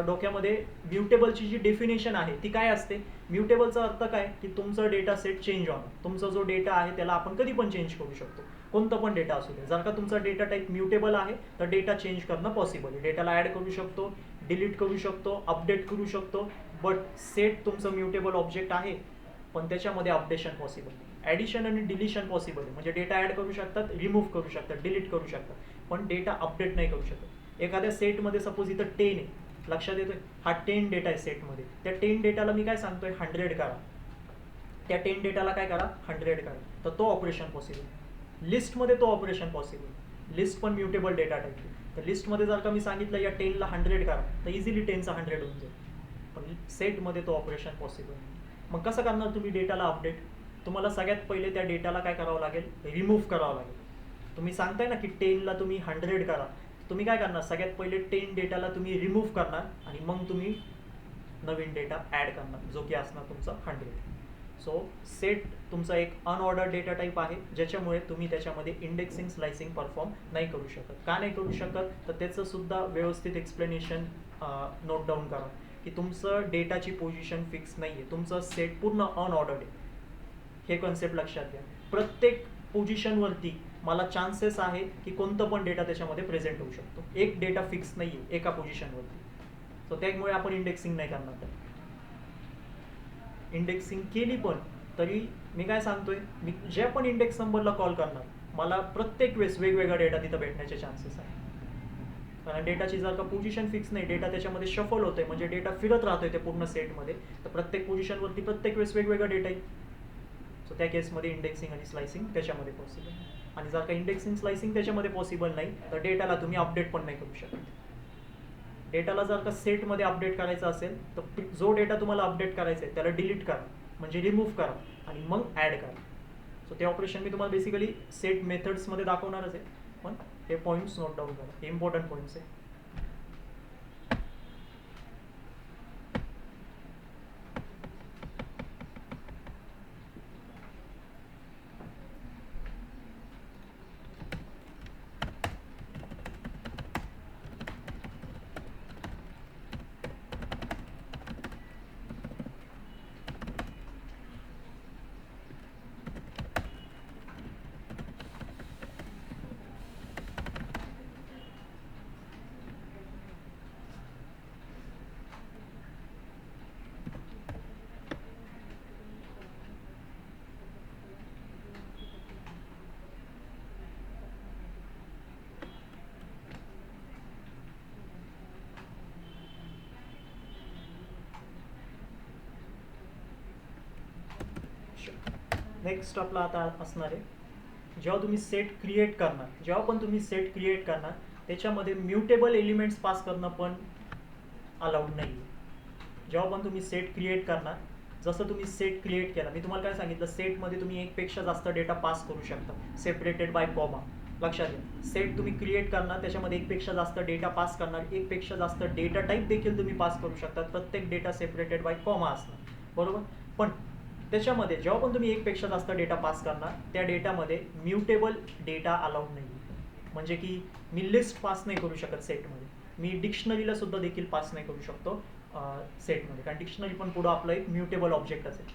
डोक्यामध्ये म्युटेबलची जी डेफिनेशन आहे ती काय असते, म्युटेबलचा अर्थ काय की तुमचा डेटा सेट चेंज होणं. तुमचा जो डेटा आहे त्याला आपण कधी पण चेंज करू शकतो, कोणता पण डेटा असू दे. जर का तुमचा डेटा टाईप म्युटेबल आहे तर डेटा चेंज करणं पॉसिबल आहे. डेटाला ॲड करू शकतो, डिलीट करू शकतो, अपडेट करू शकतो. बट सेट तुमचं म्युटेबल ऑब्जेक्ट आहे, पण त्याच्यामध्ये अपडेशन पॉसिबल नाही. ॲडिशन आणि डिलिशन पॉसिबल आहे, म्हणजे डेटा ॲड करू शकतात, रिमूव्ह करू शकतात, डिलीट करू शकतात, पण डेटा अपडेट नाही करू शकत. एखाद्या सेटमध्ये सपोज इथं 10 आहे, लक्षात येतोय, हा 10 डेटा आहे सेटमध्ये. त्या 10 डेटाला मी काय सांगतोय, 100 करा. त्या 10 डेटाला काय करा, 100 करा, तर तो ऑपरेशन पॉसिबल. लिस्टमध्ये तो ऑपरेशन पॉसिबल. लिस्ट पण म्युटेबल डेटा टाईप. तर लिस्टमध्ये जर का मी सांगितलं या 10ला 100 करा, तर इझिली 10चा 100 होऊन जाईल, पण सेटमध्ये तो ऑपरेशन पॉसिबल नाही. मग कसं करणार तुम्ही डेटाला अपडेट? तुम्हाला सगळ्यात पहिले त्या डेटाला काय करावं लागेल, रिमूव्ह करावं लागेल. तुम्ही सांगताय ना की 10ला तुम्ही 100 करा, तुम्ही काय करणार, सगळ्यात पहिले 10 डेटाला तुम्ही रिमूव्ह करणार आणि मग तुम्ही नवीन डेटा ॲड करणार, जो की असणार तुमचा 100. सो सेट तुमचा एक अनऑर्डर डेटा टाईप आहे, ज्याच्यामुळे तुम्ही त्याच्यामध्ये इंडेक्सिंग स्लायसिंग परफॉर्म नाही करू शकत. का नाही करू शकत, तर त्याचं सुद्धा व्यवस्थित एक्सप्लेनेशन नोट डाऊन करा की तुमचं डेटाची पोझिशन फिक्स नाही आहे, तुमचं सेट पूर्ण अनऑर्डर्ड आहे. हे कन्सेप्ट लक्षात घ्या. प्रत्येक पोझिशनवरती मला चान्सेस आहे की कोणतं पण डेटा त्याच्यामध्ये प्रेझेंट होऊ शकतो. एक डेटा फिक्स नाही आहे एका पोझिशनवरती. सो त्यामुळे आपण इंडेक्सिंग नाही करणार. इंडेक्सिंग केली पण तरी मी काय सांगतोय, मी ज्या पण इंडेक्स नंबरला कॉल करणार मला प्रत्येक वेळेस वेगवेगळा डेटा तिथं भेटण्याचे चान्सेस आहे. कारण डेटाची जर का पोझिशन फिक्स नाही, डेटा त्याच्यामध्ये शफल होतोय म्हणजे डेटा फिरत राहतोय ते पूर्ण सेटमध्ये, तर प्रत्येक पोझिशनवरती प्रत्येक वेळेस वेगवेगळा डेटा येईल. सो त्या केसमध्ये इंडेक्सिंग आणि स्लायसिंग त्याच्यामध्ये पॉसिबल. आणि जर का इंडेक्सिंग स्लायसिंग त्याच्यामध्ये पॉसिबल नाही, तर डेटाला तुम्ही अपडेट पण नाही करू शकत. डेटाला जर का सेटमध्ये अपडेट करायचा असेल तर जो डेटा तुम्हाला अपडेट करायचा आहे त्याला डिलीट करा, म्हणजे रिमूव्ह करा आणि मग ॲड करा. सो ते ऑपरेशन मी तुम्हाला बेसिकली सेट मेथड्समध्ये दाखवणारच आहे, पण हे पॉईंट्स नोट डाऊन करा, हे इम्पॉर्टंट पॉईंट्स आहे. नेक्स्ट आपला आता असणार आहे, जेव्हा तुम्ही सेट क्रिएट करणार, जेव्हा पण तुम्ही सेट क्रिएट करणार त्याच्यामध्ये म्युटेबल एलिमेंट्स पास करणं पण अलाउड नाही आहे. जेव्हा पण तुम्ही सेट क्रिएट करणार, जसं तुम्ही सेट क्रिएट केला, मी तुम्हाला काय सांगितलं, सेटमध्ये तुम्ही एकपेक्षा जास्त डेटा पास करू शकता सेपरेटेड बाय कॉमा. लक्षात घ्या, सेट तुम्ही क्रिएट करणार त्याच्यामध्ये एकपेक्षा जास्त डेटा पास करणार, एकपेक्षा जास्त डेटा टाईप देखील तुम्ही पास करू शकता, प्रत्येक डेटा सेपरेटेड बाय कॉमा असणार, बरोबर. पण त्याच्यामध्ये जेव्हा पण तुम्ही एकपेक्षा जास्त डेटा पास करणार त्या डेटामध्ये म्युटेबल डेटा अलाउड नाही. म्हणजे की मी लिस्ट पास नाही करू शकत सेटमध्ये, मी डिक्शनरीला सुद्धा देखील पास नाही करू शकतो सेटमध्ये, कारण डिक्शनरी पण पुढं आपलं एक म्युटेबल ऑब्जेक्ट असेल.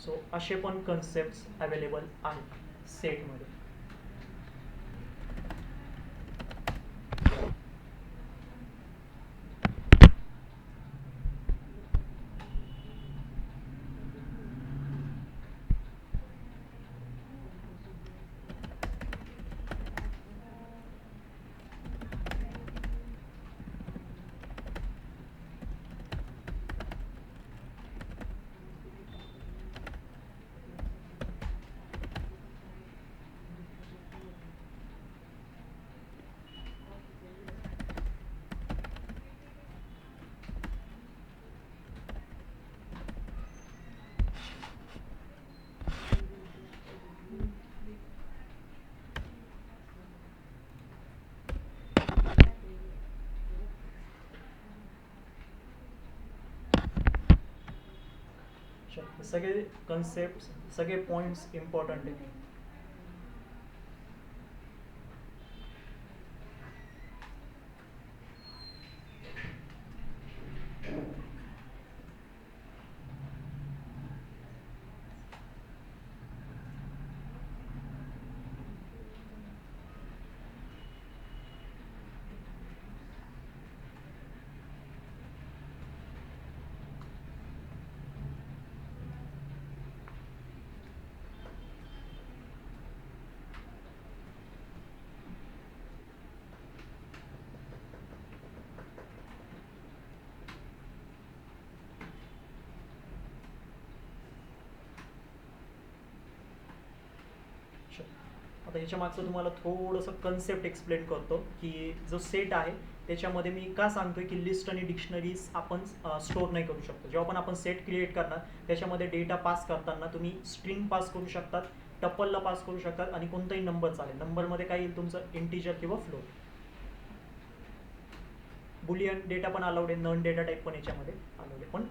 सो असे पण कन्सेप्ट अवेलेबल आहेत सेटमध्ये. सगळे कन्सेप्ट, सगळे पॉईंट्स इम्पॉर्टंट आहेत. आता ह्याच्या मागचं तुम्हाला थोडंसं कन्सेप्ट एक्सप्लेन करतो की जो सेट आहे त्याच्यामध्ये मी का सांगतोय की लिस्ट आणि डिक्शनरीज आपण स्टोअर नाही करू शकतो. जेव्हा पण आपण सेट क्रिएट करणार त्याच्यामध्ये डेटा पास करताना तुम्ही स्ट्रिंग पास करू शकतात, टपलला पास करू शकतात आणि कोणताही नंबर चालेल. नंबरमध्ये काय येईल तुमचं, इंटिजर किंवा फ्लोट. बुलियन डेटा पण अलाउड आहे, नन डेटा टाईप पण याच्यामध्ये अलाउड आहे. पण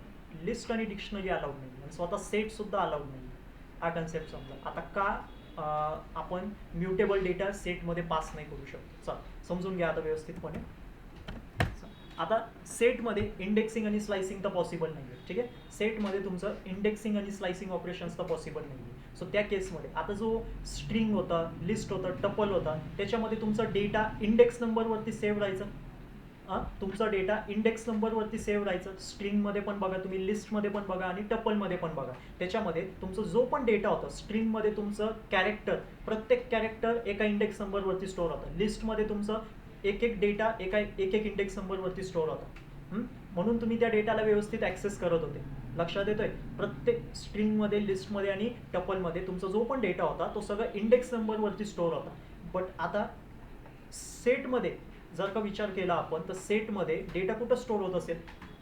लिस्ट आणि डिक्शनरी अलाउड नाही आणि स्वतः सेटसुद्धा अलाउड नाही. हा कन्सेप्ट समजा. आता का आपण म्युटेबल डेटा सेटमध्ये पास नाही करू शकतो, चल समजून घ्या आता व्यवस्थितपणे. आता सेटमध्ये इंडेक्सिंग आणि स्लायसिंग तर पॉसिबल नाही आहे, ठीक आहे. सेटमध्ये तुमचं इंडेक्सिंग आणि स्लायसिंग ऑपरेशन्स तर पॉसिबल नाही आहे. सो त्या केसमध्ये आता जो स्ट्रिंग होता, लिस्ट होता, टपल होता, त्याच्यामध्ये तुमचा डेटा इंडेक्स नंबरवरती सेव्ह राहायचा. तुमचा डेटा इंडेक्स नंबरवरती सेव्ह राहायचं. स्ट्रिंगमध्ये पण बघा तुम्ही, लिस्टमध्ये पण बघा आणि टपलमध्ये पण बघा. त्याच्यामध्ये तुमचं जो पण डेटा होता, स्ट्रिंगमध्ये तुमचं कॅरेक्टर, प्रत्येक कॅरेक्टर एका इंडेक्स नंबरवरती स्टोअर होतं. लिस्टमध्ये तुमचं एक एक डेटा एक एक इंडेक्स नंबरवरती स्टोअर होता. म्हणून तुम्ही त्या डेटाला व्यवस्थित ॲक्सेस करत होते. लक्षात येतोय? प्रत्येक स्ट्रिंगमध्ये, लिस्टमध्ये आणि टपलमध्ये तुमचा जो पण डेटा होता तो सगळं इंडेक्स नंबरवरती स्टोअर होता. बट आता सेटमध्ये जर का विचार केला आपण, तर सेटमध्ये डेटा कुठं स्टोअर होत असेल?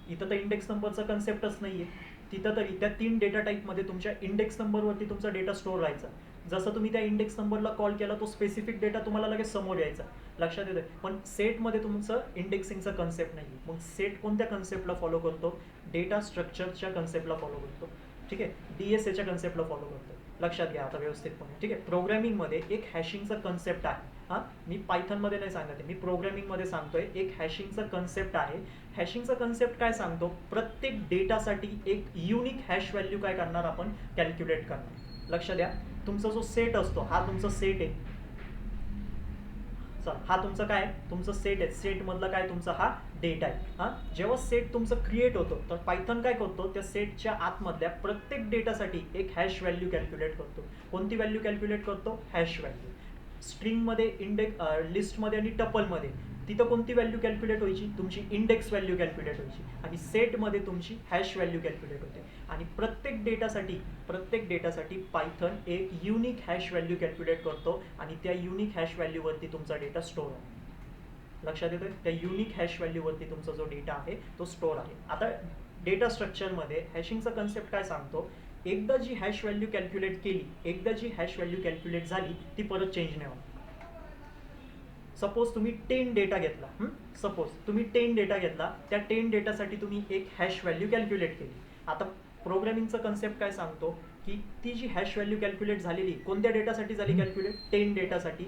इथं तर इंडेक्स नंबरचा कन्सेप्टच नाही आहे. तिथं तरी त्या 3 डेटा टाईपमध्ये तुमच्या इंडेक्स नंबरवरती तुमचा डेटा स्टोअर राहायचा. जसं तुम्ही त्या इंडेक्स नंबरला कॉल केला तो स्पेसिफिक डेटा तुम्हाला लगेच समोर यायचा. लक्षात येतोय? पण सेटमध्ये तुमचं इंडेक्सिंगचा कन्सेप्ट नाही आहे. मग सेट कोणत्या कन्सेप्टला फॉलो करतो? डेटा स्ट्रक्चरच्या कन्सेप्टला फॉलो करतो, ठीक आहे. DSAच्या कन्सेप्टला फॉलो करतो. लक्षात घ्या आता व्यवस्थितपणे, ठीक आहे. प्रोग्रॅमिंगमध्ये एक हॅशिंगचा कन्सेप्ट आहे. मी पायथनमध्ये नाही सांगत आहे, मी प्रोग्रॅमिंगमध्ये सांगतोय. एक हॅशिंगचा कन्सेप्ट आहे. हॅशिंगचा कन्सेप्ट काय सांगतो? प्रत्येक डेटासाठी एक युनिक हॅश व्हॅल्यू काय करणार आपण? कॅल्क्युलेट करणार. लक्ष द्या, तुमचा जो सेट असतो हा तुमचा सेट आहे. चल, हा तुमचा काय? तुमचा सेट आहे. सेटमधला काय? तुमचा हा डेटा आहे. जेव्हा सेट तुमचं क्रिएट होतो तर पायथन काय करतो? त्या सेटच्या आतमधल्या प्रत्येक डेटासाठी एक हॅश व्हॅल्यू कॅल्क्युलेट करतो. कोणती व्हॅल्यू कॅल्क्युलेट करतो? Hash value. स्ट्रिंगमध्ये, लिस्टमध्ये आणि टपलमध्ये तिथं कोणती व्हॅल्यू कॅल्क्युलेट व्हायची? तुमची इंडेक्स व्हॅल्यू कॅल्क्युलेट व्हायची. आणि सेटमध्ये तुमची हॅश व्हॅल्यू कॅल्क्युलेट होते. आणि प्रत्येक डेटासाठी पायथन एक युनिक हॅश व्हॅल्यू कॅल्क्युलेट करतो आणि त्या युनिक हॅश व्हॅल्यूवरती तुमचा डेटा स्टोअर आहे. लक्षात येतोय? त्या युनिक हॅश व्हॅल्यूवरती तुमचा जो डेटा आहे तो स्टोअर आहे. आता डेटा स्ट्रक्चरमध्ये हॅशिंगचा कन्सेप्ट काय सांगतो? एकदा जी हॅश व्हॅल्यू कॅल्क्युलेट केली, एकदा जी हॅश व्हॅल्यू कॅल्क्युलेट झाली ती परत चेंज नाही होत. सपोज तुम्ही 10 डेटा घेतला, त्या 10 डेटासाठी तुम्ही एक हॅश व्हॅल्यू कॅल्क्युलेट केली. आता प्रोग्रॅमिंगचा कन्सेप्ट काय सांगतो? की ती जी हॅश व्हॅल्यू कॅल्क्युलेट झालेली कोणत्या डेटासाठी झाली कॅल्क्युलेट? 10 डेटासाठी.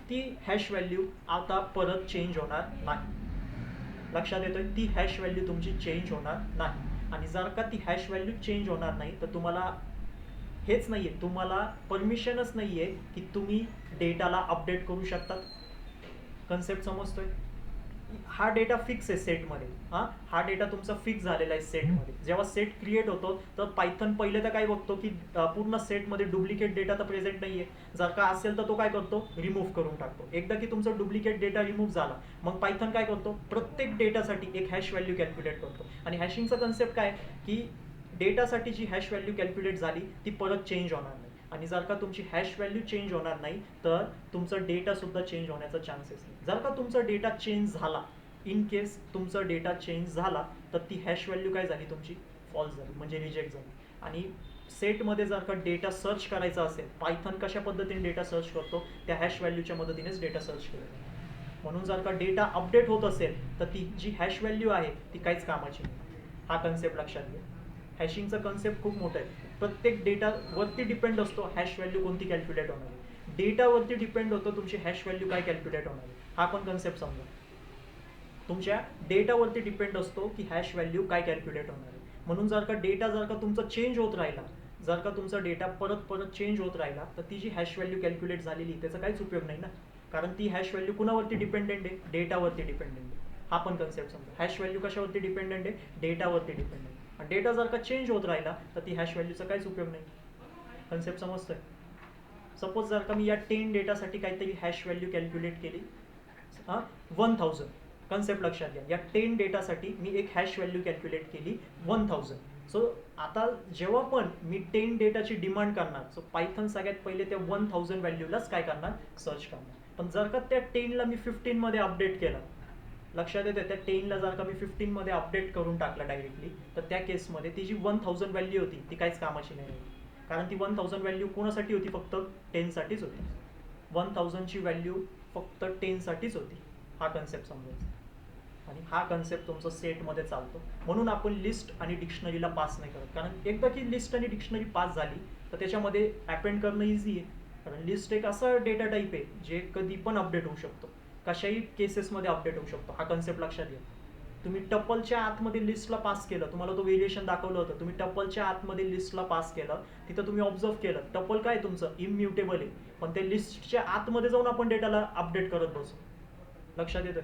ती हॅश व्हॅल्यू आता परत चेंज होणार नाही. लक्षात येतोय? ती हॅश व्हॅल्यू तुमची चेंज होणार नाही. आणि जर का ती हॅश व्हॅल्यू चेंज होणार नाही तर तुम्हाला हेच नाही आहे, तुम्हाला परमिशनच नाही आहे की तुम्ही डेटाला अपडेट करू शकतात. कन्सेप्ट समजतोय? हा डेटा फिक्स आहे सेटमध्ये. हा डेटा तुमचा फिक्स झालेला आहे सेटमध्ये. जेव्हा सेट क्रिएट होतो तर पायथन पहिले तर काय बघतो की पूर्ण सेटमध्ये डुप्लिकेट डेटा तर प्रेझेंट नाही आहे. जर का असेल तर तो काय करतो? रिमूव्ह करून टाकतो. एकदा की तुमचा डुप्लिकेट डेटा रिमूव्ह झाला मग पायथन काय करतो? प्रत्येक डेटासाठी एक हॅश व्हॅल्यू कॅल्क्युलेट करतो. आणि हॅशिंगचा कन्सेप्ट काय? की डेटासाठी जी हॅश व्हॅल्यू कॅल्क्युलेट झाली ती परत चेंज होणार नाही. आणि जर का तुमची हॅश व्हॅल्यू चेंज होणार नाही तर तुमचा डेटासुद्धा चेंज होण्याचा चान्सेस नाही. जर का तुमचा डेटा चेंज झाला, इन केस तुमचा डेटा चेंज झाला तर ती हॅश व्हॅल्यू काय झाली? तुमची फॉल्स झाली, म्हणजे रिजेक्ट झाली. आणि सेटमध्ये जर का डेटा सर्च करायचा असेल, पायथन कशा पद्धतीने डेटा सर्च करतो? त्या हॅश व्हॅल्यूच्या मदतीनेच डेटा सर्च केला जातो. म्हणून जर का डेटा अपडेट होत असेल तर ती जी हॅश व्हॅल्यू आहे ती काहीच कामाची नाही. हा कन्सेप्ट लक्षात घ्या. हॅशिंगचा कन्सेप्ट खूप मोठा आहे. प्रत्येक डेटावरती डिपेंड असतो हॅश व्हॅल्यू कोणती कॅल्क्युलेट होणार आहे. डेटावरती डिपेंड होतो तुमची हॅश व्हॅल्यू काय कॅल्क्युलेट होणार आहे. हा पण कन्सेप्ट समजा. तुमच्या डेटावरती डिपेंड असतो की हॅश व्हॅल्यू काय कॅल्क्युलेट होणार आहे. म्हणून जर का तुमचा चेंज होत राहिला, जर का तुमचा डेटा परत चेंज होत राहिला तर ती जी हॅश व्हॅल्यू कॅल्क्युलेट झालेली त्याचा काहीच उपयोग नाही ना. कारण ती हॅश व्हॅल्यू कुणावरती डिपेंडेंट आहे? डेटावरती डिपेंडेंट आहे. हा पण कन्सेप्ट समजा. हॅश व्हॅल्यू कशावरती डिपेंडेंट आहे? डेटावरती डिपेंडेंट आहे. आणि डेटा जर का चेंज होत राहिला तर ती हॅश व्हॅल्यूचा काहीच उपयोग नाही. कन्सेप्ट समजतोय? सपोज जर का मी या 10 डेटासाठी काहीतरी हॅश व्हॅल्यू कॅल्क्युलेट केली 1000. कन्सेप्ट लक्षात घ्या. या 10 डेटासाठी मी एक हॅश व्हॅल्यू कॅल्क्युलेट केली 1000. सो आता जेव्हा पण मी 10 डेटाची डिमांड करणार, सो पायथन सगळ्यात पहिले त्या 1000 व्हॅल्यूलाच काय करणार? सर्च करणार. पण जर का त्या 10ला मी 15मध्ये अपडेट केलं, लक्षात येते? त्या 10ला जर का मी 15मध्ये अपडेट करून टाकलं डायरेक्टली तर त्या केसमध्ये ती जी 1000 व्हॅल्यू होती ती काहीच कामाची नाही. कारण ती 1000 व्हॅल्यू कोणासाठी होती? फक्त 10 साठीच होती. 1000ची व्हॅल्यू फक्त 10 साठीच होती. हा कन्सेप्ट समजायचा. आणि हा कन्सेप्ट तुमचा सेटमध्ये चालतो. म्हणून आपण लिस्ट आणि डिक्शनरीला पास नाही करत, कारण एकदा की लिस्ट आणि डिक्शनरी पास झाली तर त्याच्यामध्ये अपेंड करणं इझी आहे. कारण लिस्ट एक असा डेटा टाईप आहे जे कधी पण अपडेट होऊ शकतो, कशाही केसेसमध्ये अपडेट होऊ शकतो. हा कन्सेप्ट लक्षात घ्या. तुम्ही टपलच्या आतमध्ये लिस्टला पास केलं, तुम्हाला तो व्हेरिएशन दाखवलं होतं, तुम्ही टपलच्या आतमध्ये लिस्टला पास केलं, तिथं तुम्ही ऑब्झर्व केलं टपल काय तुमचं इम्युटेबल आहे, पण त्या लिस्टच्या आतमध्ये जाऊन आपण डेटाला अपडेट करत बसू. लक्षात येतं.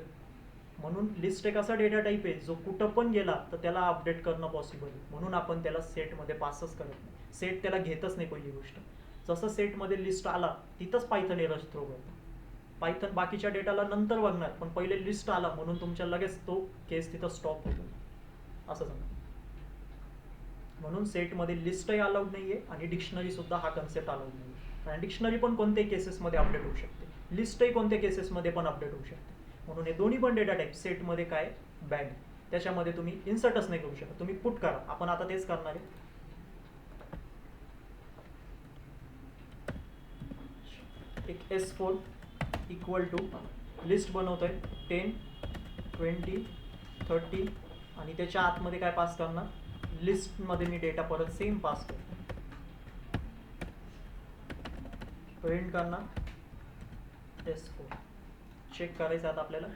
म्हणून लिस्ट एक असा डेटा टाईप आहे जो कुठं पण गेला तर त्याला अपडेट करणं पॉसिबल आहे. म्हणून आपण त्याला सेटमध्ये पासच करत नाही, सेट त्याला घेतच नाही. पहिली गोष्ट, जसं सेटमध्ये लिस्ट आला तिथंच पायथन एरर थ्रो करतो. पायथन बाकीच्या डेटाला नंतर बघणार, पण पहिले लिस्ट आला म्हणून तुमच्या लगेच तो केस तिथं स्टॉप होतो, असं सांगा. म्हणून सेटमध्ये लिस्टही अलाउड नाही आहे आणि डिक्शनरी सुद्धा हा कन्सेप्ट अलाउड नाही आहे. कारण डिक्शनरी पण कोणत्याही केसेसमध्ये अपडेट होऊ शकते, लिस्टही कोणत्या केसेसमध्ये पण अपडेट होऊ शकते. म्हणून हे दोन्ही पण डेटा टाईप सेटमध्ये काय बॅड, त्याच्यामध्ये तुम्ही इन्सर्टच नाही करू शकत, तुम्ही पुट करा. आपण आता तेच करणार आहे. एक S4 इक्वल टू लिस्ट बनवतोय 10, 20, 30 आणि त्याच्या आतमध्ये काय पास करणार, लिस्टमध्ये मी डेटा परत सेम पास करतो, प्रिंट करणार S4. चेक करायचं आता आपल्याला.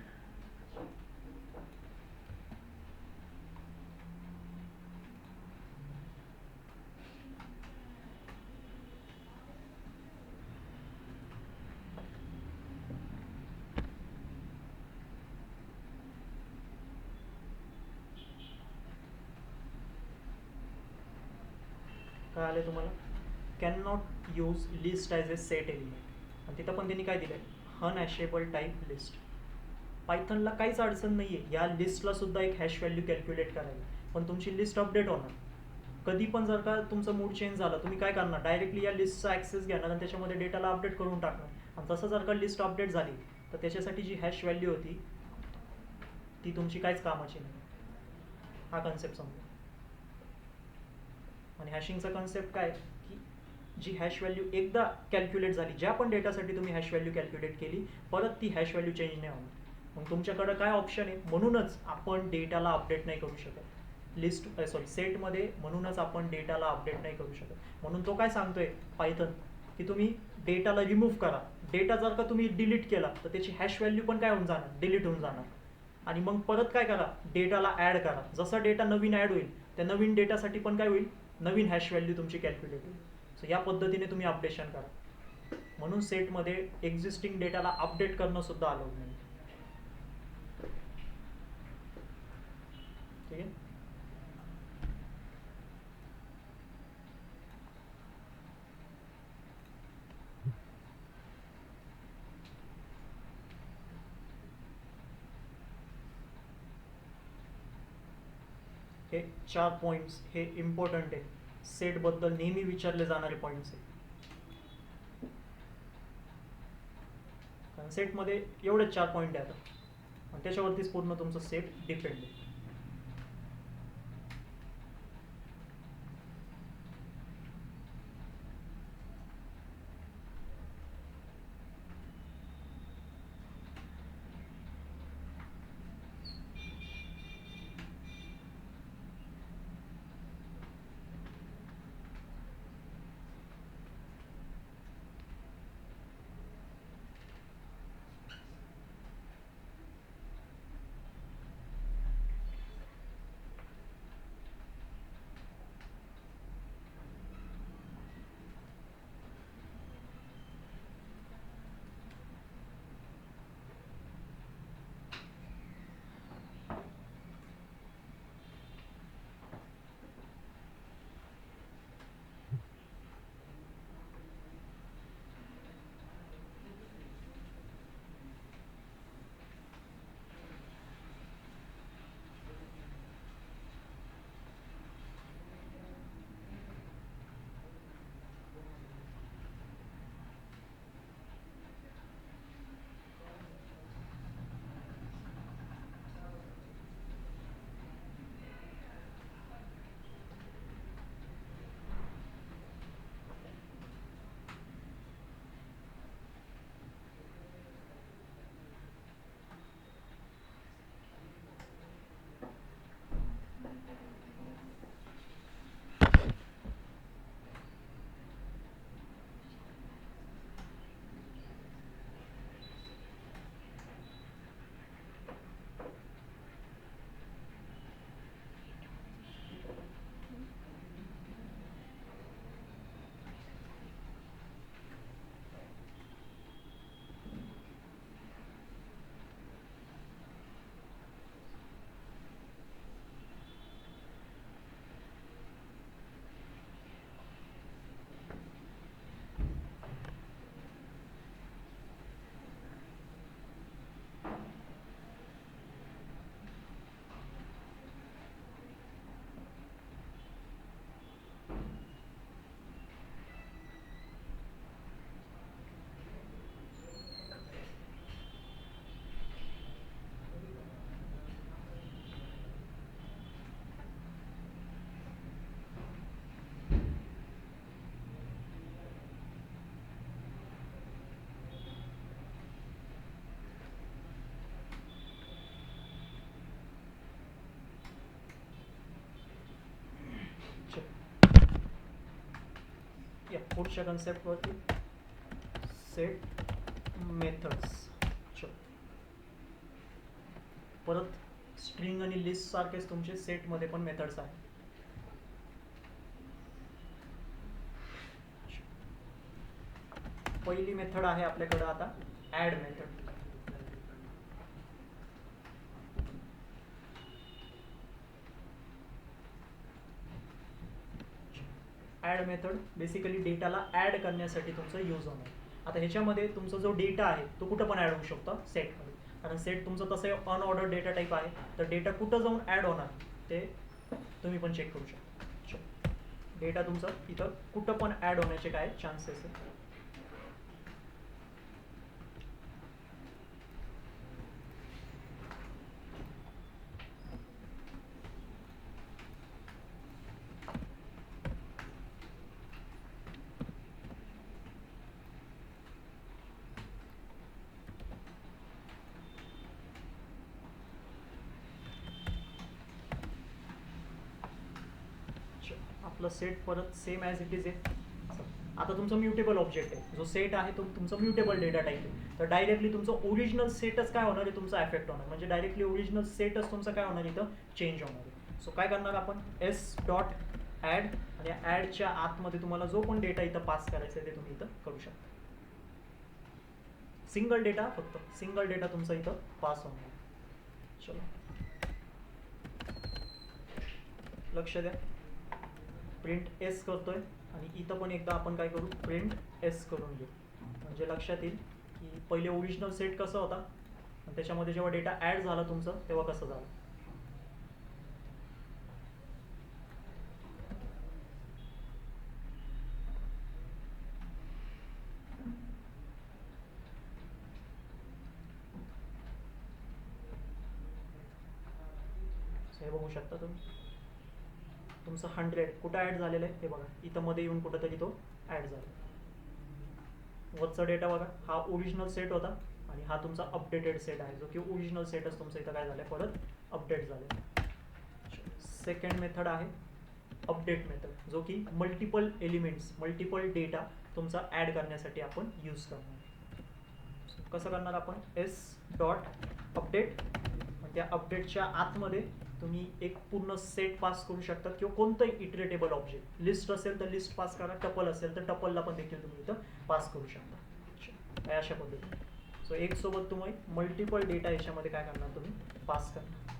काय आले तुम्हाला, can not use list as A set element. आणि तिथं पण त्यांनी काय दिलं आहे, अनहॅशेबल टाईप लिस्ट. पायथनला काहीच अडचण नाही आहे या लिस्टला सुद्धा एक हॅश व्हॅल्यू कॅल्क्युलेट करायला, पण तुमची लिस्ट अपडेट होणार. कधी पण जर का तुमचा मूड चेंज झाला, तुम्ही काय करणार, डायरेक्टली या लिस्टचा ॲक्सेस घेणार आणि त्याच्यामध्ये डेटाला अपडेट करून टाकणार. आणि तसं जर का लिस्ट अपडेट झाली तर त्याच्यासाठी जी हॅश व्हॅल्यू होती ती तुमची काहीच कामाची नाही. हा कन्सेप्ट समजा. आणि हॅशिंगचा कन्सेप्ट काय की जी हॅश व्हॅल्यू एकदा कॅल्क्युलेट झाली, ज्या पण डेटासाठी तुम्ही हॅश व्हॅल्यू कॅल्क्युलेट केली, परत ती हॅश व्हॅल्यू चेंज नाही होणार. मग तुमच्याकडं काय ऑप्शन आहे, म्हणूनच आपण डेटाला अपडेट नाही करू शकत लिस्ट सेटमध्ये. म्हणूनच आपण डेटाला अपडेट नाही करू शकत. म्हणून तो काय सांगतोय पायथन की तुम्ही डेटाला रिमूव्ह करा. डेटा जर का तुम्ही डिलीट केला तर त्याची हॅश व्हॅल्यू पण काय होऊन जाणार, डिलीट होऊन जाणार. आणि मग परत काय करा, डेटाला ॲड करा. जसा डेटा नवीन ॲड होईल त्या नवीन डेटासाठी पण काय होईल, नवीन हॅश व्हॅल्यू तुमची कॅल्क्युलेट होईल. सो या पद्धतीने तुम्ही अपडेशन करा. म्हणून सेटमध्ये एक्झिस्टिंग डेटाला अपडेट करणं सुद्धा अलाउड नाही. ठीक आहे. हे 4 पॉईंट्स हे इम्पॉर्टंट आहे, सेटबद्दल नेहमी विचारले जाणारे पॉईंट्स आहे. कारण सेटमध्ये एवढेच 4 पॉईंट आहे आता, आणि त्याच्यावरतीच पूर्ण तुमचं सेट डिपेंड आहे. पुढच्या कन्सेप्टवरती सेट मेथड्स. परत स्ट्रिंग आणि लिस्ट सारखेच तुमचे सेटमध्ये पण मेथड्स आहेत. पहिली मेथड आहे आपल्याकडे आता add method. Add method basically डेटाला ॲड करण्यासाठी तुमचं यूज होणार. आता ह्याच्यामध्ये तुमचा जो डेटा आहे तो कुठं पण ॲड होऊ शकतो सेटमध्ये, कारण सेट तुमचं तसं अनऑर्डर डेटा टाईप आहे, तर डेटा कुठं जाऊन ॲड होणार ते तुम्ही पण चेक करू शकता. डेटा तुमचं इथं कुठं पण ॲड होण्याचे काय चान्सेस आहे. आपलं सेट परत सेम ॲज इट इज आहे. आता तुमचं म्युटेबल ऑब्जेक्ट आहे, जो सेट आहे तो तुमचं म्युटेबल डेटा टाईप आहे, तर डायरेक्टली तुमचं ओरिजिनल सेटच काय होणार आहे, तुमचा एफेक्ट होणार, म्हणजे डायरेक्टली ओरिजिनल सेटच तुमचं काय होणार इथं चेंज होणार आहे. सो काय करणार आपण, एस डॉट ॲड, आणि ॲडच्या आतमध्ये तुम्हाला जो पण डेटा इथं पास करायचा आहे ते तुम्ही इथं करू शकता. सिंगल डेटा, फक्त सिंगल डेटा तुमचा इथं पास होणार. चलो लक्ष द्या, प्रिंट एस करतोय आणि इथं पण एकदा आपण काय करू, प्रिंट एस करून घेऊ, म्हणजे लक्षात येईल की पहिले ओरिजिनल सेट कसा होता आणि त्याच्यामध्ये जेव्हा डेटा ॲड झाला तुमचं तेव्हा कसं झालं. हे बघू शकता तुम्ही, तुमचं 100 कुठं ॲड झालेलं आहे हे बघा, इथं मध्ये येऊन कुठंतरी तो ॲड झाला. वरचा डेटा बघा, हा ओरिजिनल सेट होता आणि हा तुमचा अपडेटेड सेट आहे, जो की ओरिजिनल सेटच तुमचं इथं काय झालं परत अपडेट झालं. सेकंड मेथड आहे अपडेट मेथड, जो की मल्टिपल एलिमेंट्स, मल्टिपल डेटा तुमचा ॲड करण्यासाठी आपण यूज करणार. कसं करणार आपण, एस डॉट अपडेट, त्या अपडेटच्या आतमध्ये तुम्ही एक पूर्ण सेट पास करू शकता किंवा कोणतंही इटरेटेबल ऑब्जेक्ट, लिस्ट असेल तर लिस्ट पास करा, टपल असेल तर टपलला पण देखील तुम्ही इथं पास करू शकता. अशा पद्धतीने सो एक सोबत तुम्ही मल्टिपल डेटा याच्यामध्ये काय करणार तुम्ही पास करणार.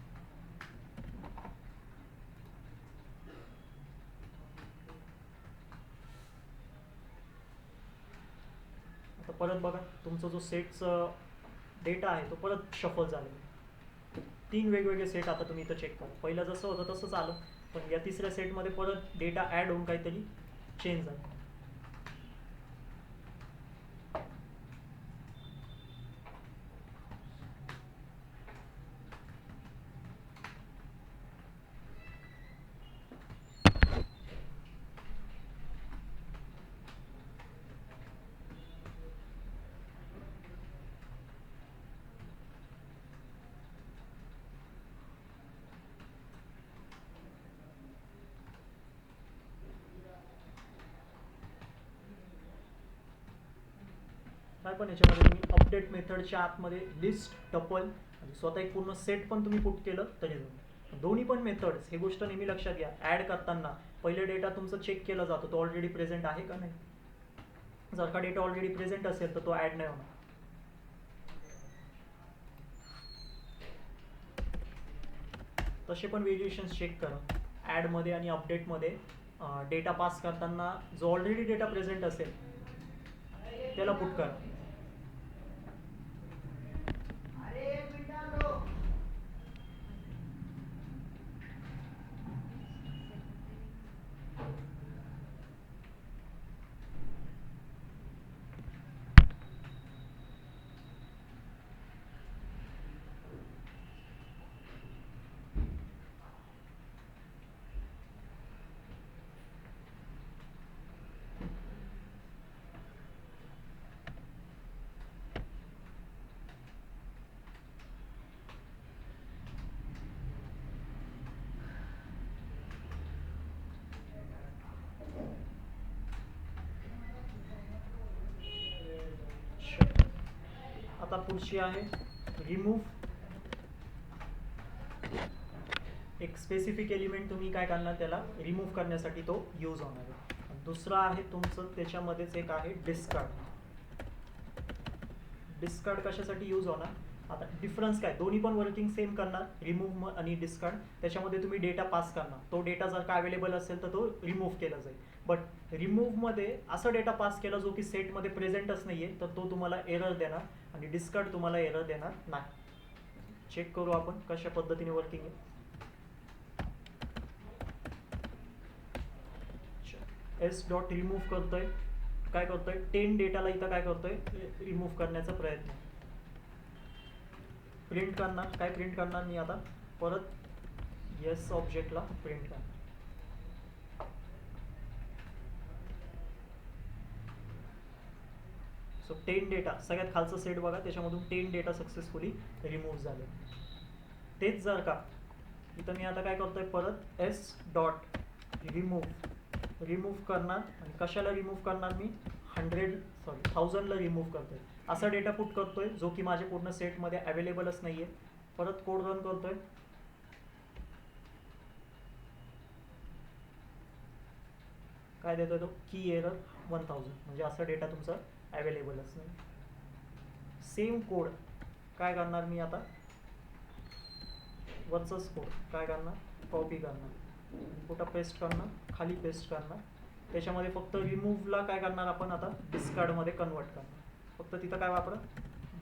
आता परत बघा, तुमचा जो सेटचा डेटा आहे तो परत शफल झालेला. 3 वेगवेगळे सेट आता तुम्ही इथं चेक करा. पहिलं जसं होतं तसंच आलं, पण या तिसऱ्या सेटमध्ये परत डेटा ॲड होऊन काहीतरी चेंज झालं. काय पण याच्यामध्ये तुम्ही अपडेट मेथडच्या आतमध्ये लिस्ट, टपल आणि स्वतः एक पूर्ण सेट पण तुम्ही पुट केलं तरी जाईल. दोन्ही पण मेथड्स, ही गोष्ट नेहमी लक्षात घ्या, ॲड करताना पहिले डेटा तुमचं चेक केला जातो, तो ऑलरेडी प्रेझेंट आहे का नाही. जर का डेटा ऑलरेडी प्रेझेंट असेल तर तो ॲड नाही होणार. तसे पण व्हेरिएशन्स चेक करा ॲडमध्ये आणि अपडेटमध्ये. डेटा पास करताना जो ऑलरेडी डेटा प्रेझेंट असेल त्याला पुट करा. आता पुढची आहे रिमूव्ह. एक स्पेसिफिक एलिमेंट तुम्ही काय करणार, त्याला रिमूव्ह करण्यासाठी तो यूज होणार आहे. दुसरा आहे तुमचं त्याच्यामध्येच एक आहे डिस्कार्ड. डिस्कार्ड कशासाठी यूज होणार, आता डिफरन्स काय, दोन्ही पण वर्किंग सेम करणार, रिमूव्ह आणि डिस्कार्ड. त्याच्यामध्ये तुम्ही डेटा पास करणार, तो डेटा जर का अवेलेबल असेल तर तो रिमूव्ह केला जाईल. बट रिमूव्हमध्ये असा डेटा पास केला जो की सेटमध्ये प्रेझेंटच नाही आहे, तर तो तुम्हाला एरर देणार, आणि डिस्कार्ड तुम्हाला एरर देणार नाही. चेक करू आपण कशा पद्धतीने वर्किंग आहे. एस डॉट रिमूव्ह करतोय, काय करतोय, 10 डेटाला इथं काय करतोय, रिमूव्ह करण्याचा प्रयत्न. प्रिंट करणार, काय प्रिंट करणार मी आता परत येस ऑब्जेक्टला प्रिंट करणार. सो 10 डेटा, सगळ्यात खालचा सेट बघा, त्याच्यामधून 10 डेटा सक्सेसफुली रिमूव्ह झाले. तेच जर का इथं मी आता काय करतोय, परत एस डॉट रिमूव्ह करणार, आणि कशाला रिमूव्ह करणार मी, 1000ला रिमूव्ह करतोय. असा डेटा पुट करतोय जो की माझ्या पूर्ण सेटमध्ये अवेलेबलच नाहीये. परत कोड रन करतोय, काय देतोय तो, की एरर 1000, म्हणजे असा डेटा तुमचा अवेलेबलच नाही. सेम कोड काय करणार मी आता, वरचाच कोड काय करणार, कॉपी करणार, कुठं पेस्ट करणार, खाली पेस्ट करणार. त्याच्यामध्ये फक्त रिमूव्हला काय करणार आपण आता, डिस्कार्डमध्ये कन्वर्ट करणार. फक्त तिथं काय वापरा,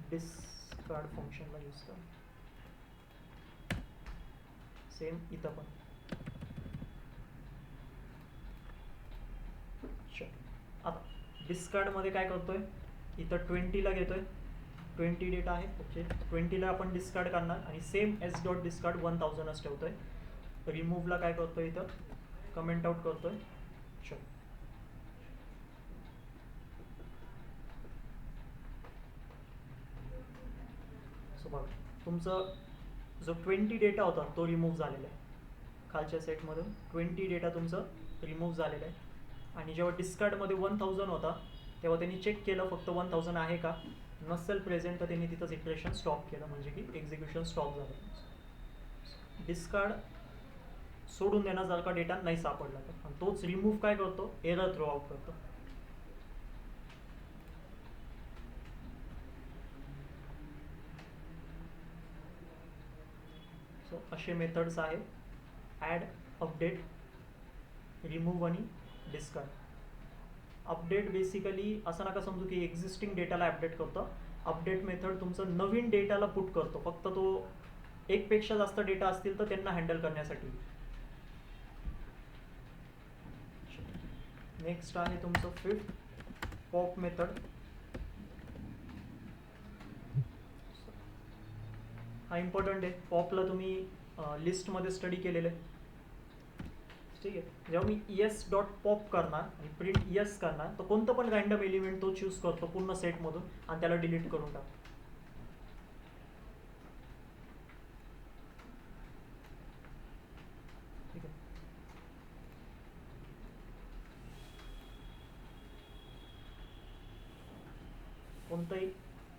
डिस्कार्ड फंक्शनला यूज करा. सेम इथं पण. आता डिस्कार्डमध्ये काय करतोय, इथं 20ला घेतोय, 20 डेटा आहे, ओके. 20ला आपण डिस्कार्ड करणार, आणि सेम एस डॉट डिस्कार्ड 1000च ठेवतोय. रिमूव्हला काय करतोय, इथं कमेंट आउट करतोय. सो बघा तुमचं जो 20 डेटा होता तो रिमूव्ह झालेला आहे. खालच्या सेटमधून 20 डेटा तुमचं रिमूव्ह झालेला आहे. आणि जेव्हा डिस्कार्डमध्ये 1000 होता तेव्हा त्यांनी चेक केलं फक्त 1000 आहे का, नसेल प्रेझेंट तर त्यांनी तिथंच इटरेशन स्टॉप केलं, म्हणजे की एक्झिक्युशन स्टॉप झालं. डिस्कार्ड सोडून देणार जर का डेटा नाही सापडला तर, आणि तोच रिमूव्ह काय करतो, एरर थ्रो आउट करतो. सो असे मेथड्स आहे, ॲड, अपडेट, रिमूव्ह आणि डिस्कार्ड. अपडेट बेसिकली असं नका समजू की एक्झिस्टिंग डेटाला अपडेट करतो. अपडेट मेथड तुमचं नवीन डेटाला पुट करतो, फक्त तो एकपेक्षा जास्त डेटा असतील तर त्यांना हँडल करण्यासाठी. नेक्स्ट आहे तुमचं 5th पॉप मेथड. हा इम्पॉर्टंट आहे. पॉपला तुम्ही लिस्टमध्ये स्टडी केलेलं आहे, ठीक आहे. जेव्हा मी येस डॉट पॉप करणार आणि प्रिंट येस करणार, तर कोणतं पण रँडम एलिमेंट तो चूज करतो पूर्ण सेटमधून आणि त्याला डिलीट करून टाकतो. ठीक आहे. कोणताही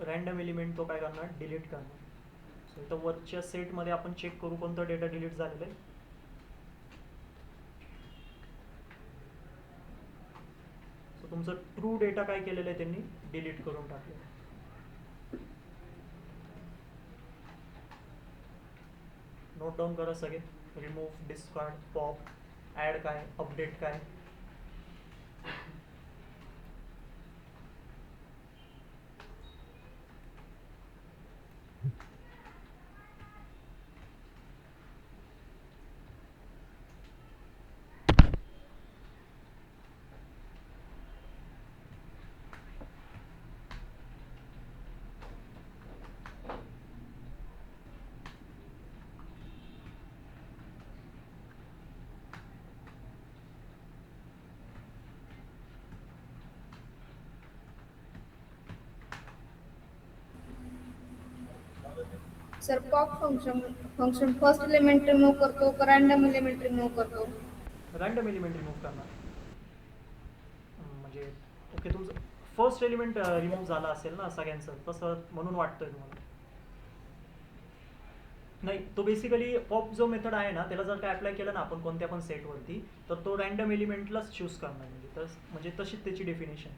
रँडम एलिमेंट तो काय करणार, डिलीट करणार. सो इथं वरच्या सेटमध्ये आपण चेक करू कोणता डेटा डिलीट झालेला आहे. सो तुमचं ट्रू डेटा काय केलेलं आहे, त्यांनी डिलीट करून टाकलेलं. नोट डाऊन करा सगळे, रिमूव्ह, डिस्कार्ड, पॉप, ॲड काय, अपडेट काय. Sir pop function first element remove करतो का रँडम एलिमेंट रिमूव्ह करतो? रँडम एलिमेंट रिमूव्ह करणार. म्हणजे ओके, तुमचं फर्स्ट एलिमेंट रिमूव्ह झाला असेल ना सगळ्यांचं, तसं म्हणून वाटतंय तुम्हाला. नाही, तो बेसिकली पॉप जो मेथड आहे ना, त्याला जर काय अप्लाय केलं ना आपण कोणत्या पण सेटवरती, तर तो रँडम एलिमेंटलाच चूज करणार, म्हणजे तशीच त्याची डेफिनेशन.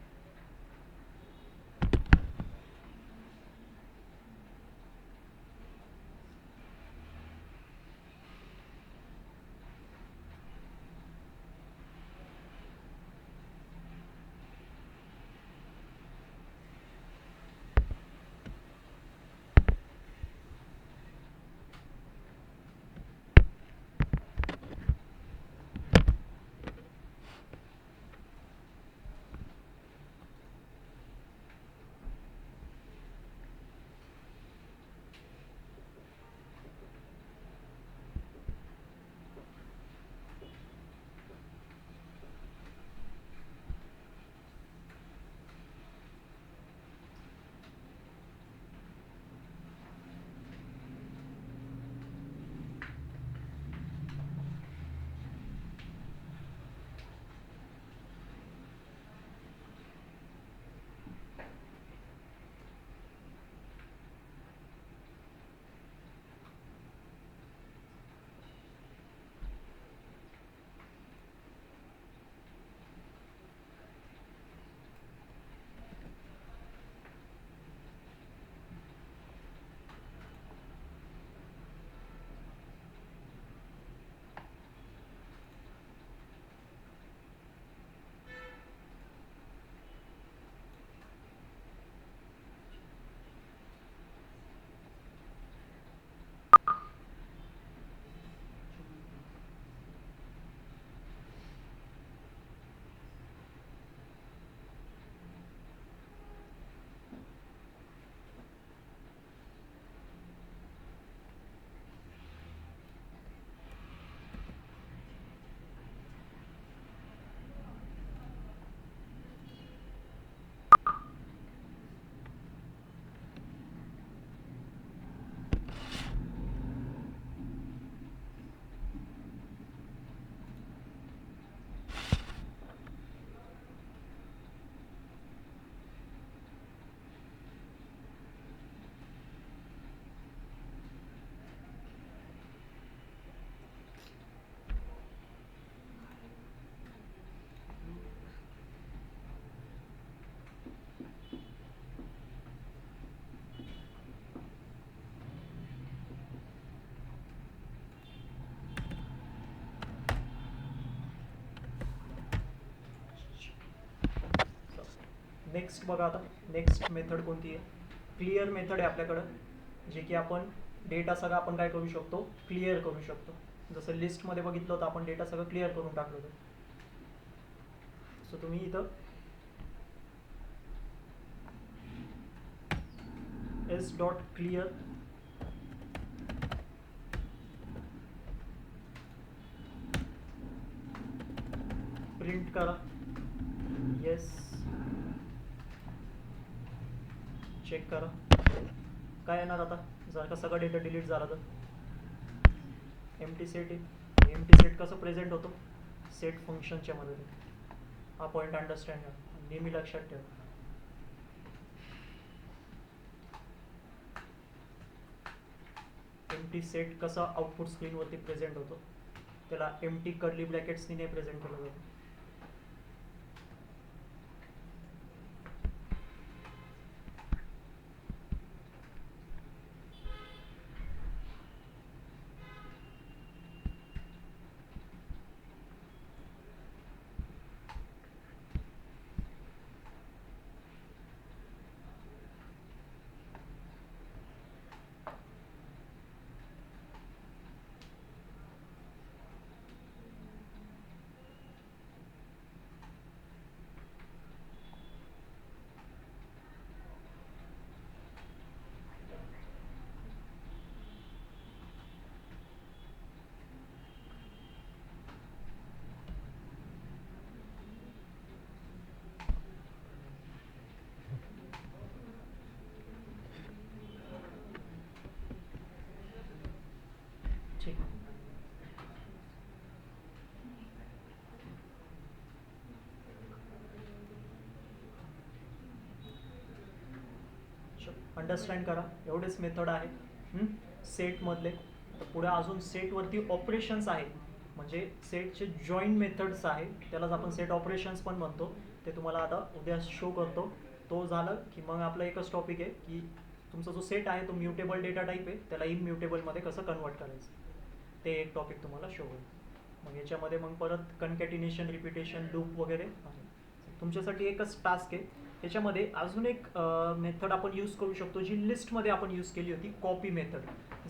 नेक्स्ट बघा, आता नेक्स्ट मेथड कोणती आहे? क्लिअर मेथड आहे आपल्याकडं, जे की आपण डेटा सगळं आपण काय करू शकतो, क्लिअर करू शकतो. जसं लिस्टमध्ये बघितलं होतं आपण, डेटा सगळं क्लिअर करून टाकलं होतं. सो तुम्ही इथं एस डॉट क्लिअर प्रिंट करा. येस, चेक करा काय येणार. आता जर का सगळं डेटा डिलीट झाला तर एम्प्टी सेट आहे. एम्प्टी सेट कसं प्रेझेंट होतो, सेट फंक्शनच्या मदतीने. हा पॉईंट अंडरस्टँड नेहमी लक्षात ठेवा. एम्प्टी सेट कसा आउटपुट स्क्रीनवरती प्रेझेंट होतो, त्याला एम्प्टी कर्ली ब्रॅकेट्सनी नाही प्रेझेंट केलं जातं. अंडरस्टँड करा. एवढेच मेथड आहे सेटमधले. तर पुढे अजून सेटवरती ऑपरेशन्स आहेत, म्हणजे सेटचे जॉईंट मेथड्स आहे, त्यालाच आपण सेट ऑपरेशन्स पण म्हणतो. ते तुम्हाला आता उद्या शो करतो. तो झालं की मग आपला एकच टॉपिक आहे की तुमचा जो सेट आहे तो म्युटेबल डेटा टाईप आहे, त्याला इम्युटेबलमध्ये कसं कन्वर्ट करायचं, ते एक टॉपिक तुम्हाला शो होईल. मग याच्यामध्ये मग परत कन्कॅटिनेशन, रिपिटेशन, लूप वगैरे आहे. तुमच्यासाठी एकच टास्क आहे. याच्यामध्ये अजून एक मेथड आपण यूज करू शकतो, जी लिस्टमध्ये आपण यूज केली होती, कॉपी मेथड.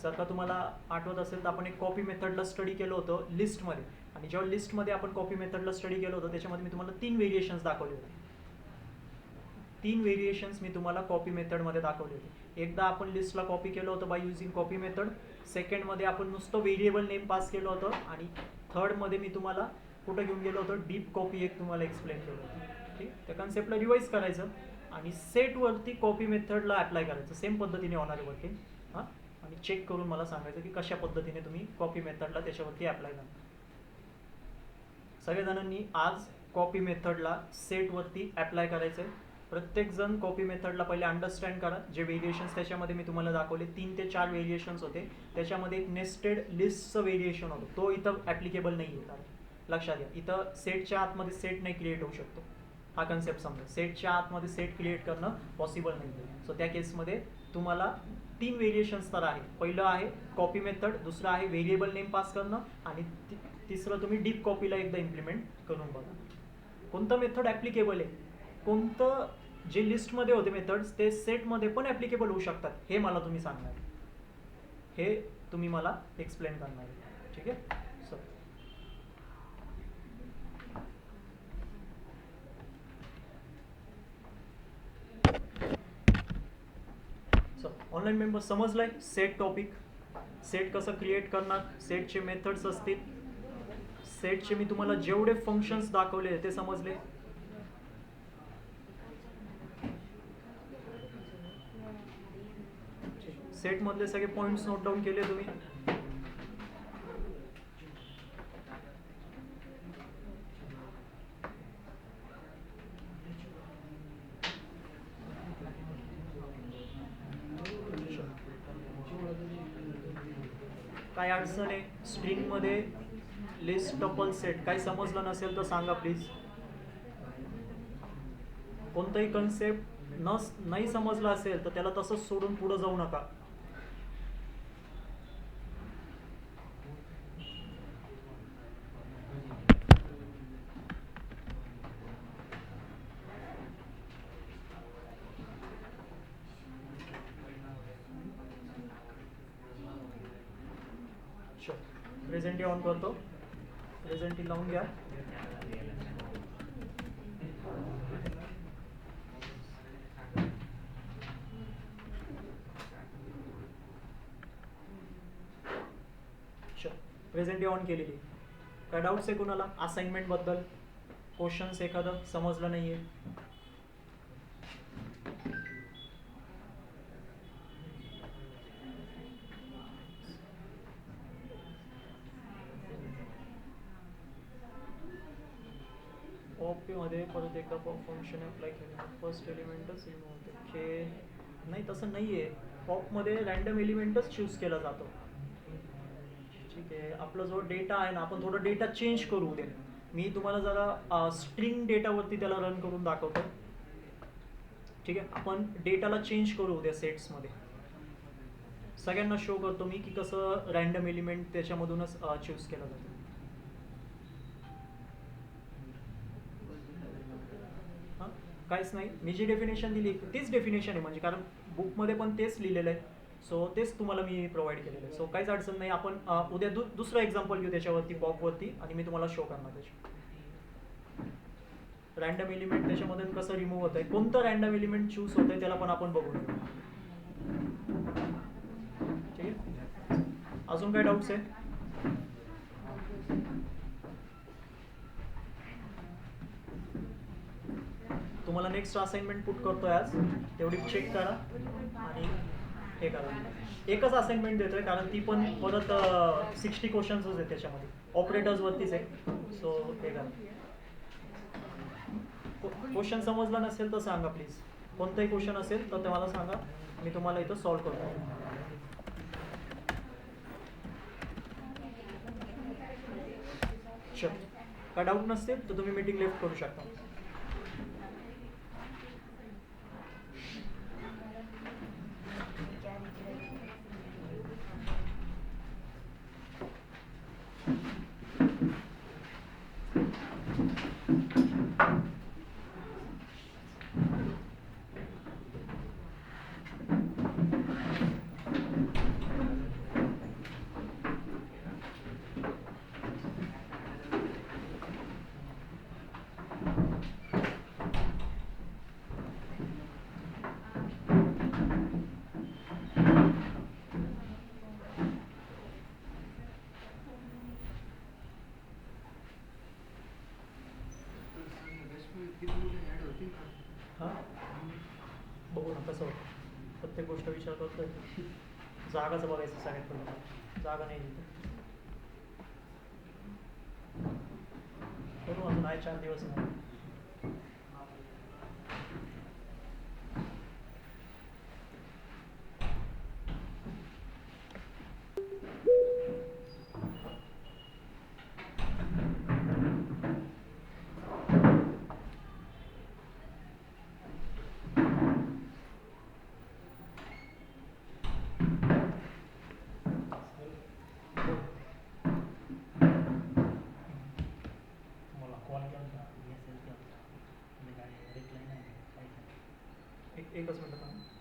जर का तुम्हाला आठवत असेल तर आपण एक कॉपी मेथडला स्टडी केलं होतं लिस्टमध्ये. आणि जेव्हा लिस्टमध्ये आपण कॉपी मेथडला स्टडी केलं होतं त्याच्यामध्ये मी तुम्हाला 3 व्हेरिएशन्स दाखवले होते. 3 व्हेरिएशन्स मी तुम्हाला कॉपी मेथडमध्ये दाखवले होते. एकदा आपण लिस्टला कॉपी केलं होतं बाय युझिंग कॉपी मेथड. सेकंडमध्ये आपण नुसतं व्हेरिएबल नेम पास केलं होतं. आणि थर्डमध्ये मी तुम्हाला कुठं घेऊन गेलो होतो, डीप कॉपी एक तुम्हाला एक्सप्लेन केलं होतं. ठीक, त्या कन्सेप्टला रिवाईज करायचं आणि सेटवरती कॉपी मेथडला अप्लाय करायचं. सेम पद्धतीने होणार आहे वर्किंग. हां, आणि चेक करून मला सांगायचं की कशा पद्धतीने तुम्ही कॉपी मेथडला त्याच्यावरती अप्लाय करा. सगळेजणांनी आज कॉपी मेथडला सेटवरती अप्लाय करायचं आहे. प्रत्येकजण कॉपी मेथडला पहिले अंडरस्टँड करा. जे व्हेरिएशन्स त्याच्यामध्ये मी तुम्हाला दाखवले 3 ते 4 व्हेरिएशन्स होते. त्याच्यामध्ये एक नेस्टेड लिस्टचं व्हेरिएशन होतं, तो इथं ॲप्लिकेबल नाही आहे. लक्षात घ्या, इथं सेटच्या आतमध्ये सेट नाही क्रिएट होऊ शकतो. हा कन्सेप्ट समजा. सेटच्या आतमध्ये सेट क्रिएट करणं पॉसिबल नाही. सो त्या केसमध्ये तुम्हाला 3 व्हेरिएशन्स तर आहे. पहिलं आहे कॉपी मेथड, दुसरं आहे व्हेरिएबल नेम पास करणं, आणि तिसरं तुम्ही डीप कॉपीला एकदा इम्प्लिमेंट करून बघा. कोणतं मेथड ॲप्लिकेबल आहे, कोणतं जे लिस्टमध्ये होते मेथड्स ते सेटमध्ये पण ॲप्लिकेबल होऊ शकतात, हे मला तुम्ही सांगणार, हे तुम्ही मला एक्सप्लेन करणार आहे. ठीक आहे. ऑनलाईन मेंबर समजलंय सेट टॉपिक, सेट कसं क्रिएट करणार, सेटचे मेथड्स असतील, सेटचे मी तुम्हाला जेवढे फंक्शन्स दाखवले ते समजले. सेट मधले सगळे पॉइंट्स नोट डाऊन केले तुम्ही. काय अडचण आहे स्ट्रिंगमध्ये लिस्ट, टपल, सेट काही समजलं नसेल तर सांगा प्लीज. कोणताही कन्सेप्ट नाही समजला असेल तर त्याला तसंच सोडून पुढे जाऊ नका. प्रेझेंटी ऑन करतो, प्रेझेंटी लावून घ्या. प्रेझेंटी ऑन केलेली. काय डाऊट्स आहे कुणाला असाइनमेंट बद्दल, क्वेश्चन्स एखादं समजलं नाहीये? मध्ये परत एकदा फंक्शन अप्लाय केलं, फर्स्ट एलिमेंटच रिमूव्ह होते. ओके, नाही तसं नाही आहे. पॉपमध्ये रँडम एलिमेंटच चूज केला जातो. ठीक आहे, आपला जो डेटा आहे ना, आपण थोडं डेटा चेंज करू उद्या. मी तुम्हाला जरा स्ट्रिंग डेटावरती त्याला रन करून दाखवतो. ठीक आहे, आपण डेटाला चेंज करू उद्या सेट्समध्ये. सगळ्यांना शो करतो मी की कसं रँडम एलिमेंट त्याच्यामधूनच चूज केला जातो. काहीच नाही, मी जी डेफिनेशन दिली तीच डेफिनेशन आहे, म्हणजे कारण बुकमध्ये पण तेच लिहिलेलं आहे. सो तेच तुम्हाला मी प्रोव्हाइड केलेलं आहे. सो काहीच अडचण नाही. आपण उद्या दुसरं एक्झाम्पल घेऊ त्याच्यावरती, पॉपवरती, आणि मी तुम्हाला शो करणार त्याच्या रँडम एलिमेंट त्याच्यामधून कसं रिमूव्ह होत आहे, कोणतं रँडम एलिमेंट चूज होत आहे त्याला पण आपण बघू. ठीक आहे, अजून काय डाऊट्स आहे? तुम्हाला नेक्स्ट असाइनमेंट पुट करतोय आज, तेवढी चेक करा आणि हे करा. एकच असाइनमेंट देतोय कारण ती पण परत 60 क्वेश्चन्स आहेत त्याच्यामध्ये, ऑपरेटर्सवरतीच आहे. सो हे करा. क्वेश्चन समजला नसेल तर सांगा प्लीज. कोणताही क्वेश्चन असेल तर ते मला सांगा. मी तुम्हाला इथं सॉल्व करतो. चल, काय डाऊट नसतील तर तुम्ही मीटिंग लेफ्ट करू शकता. हां, बघू ना कसं होतं. प्रत्येक गोष्ट विचार करतोय. जागाच बघायचं सगळ्यात पहिलं. जागा नाही तिथे. करू अजून आहे 4 दिवस नाही. मला कॉल केला होता, मेसेज केला होता, तुम्ही काय रिप्लाय नाही दिला, काय झालं? एकच मिनटं थांबा.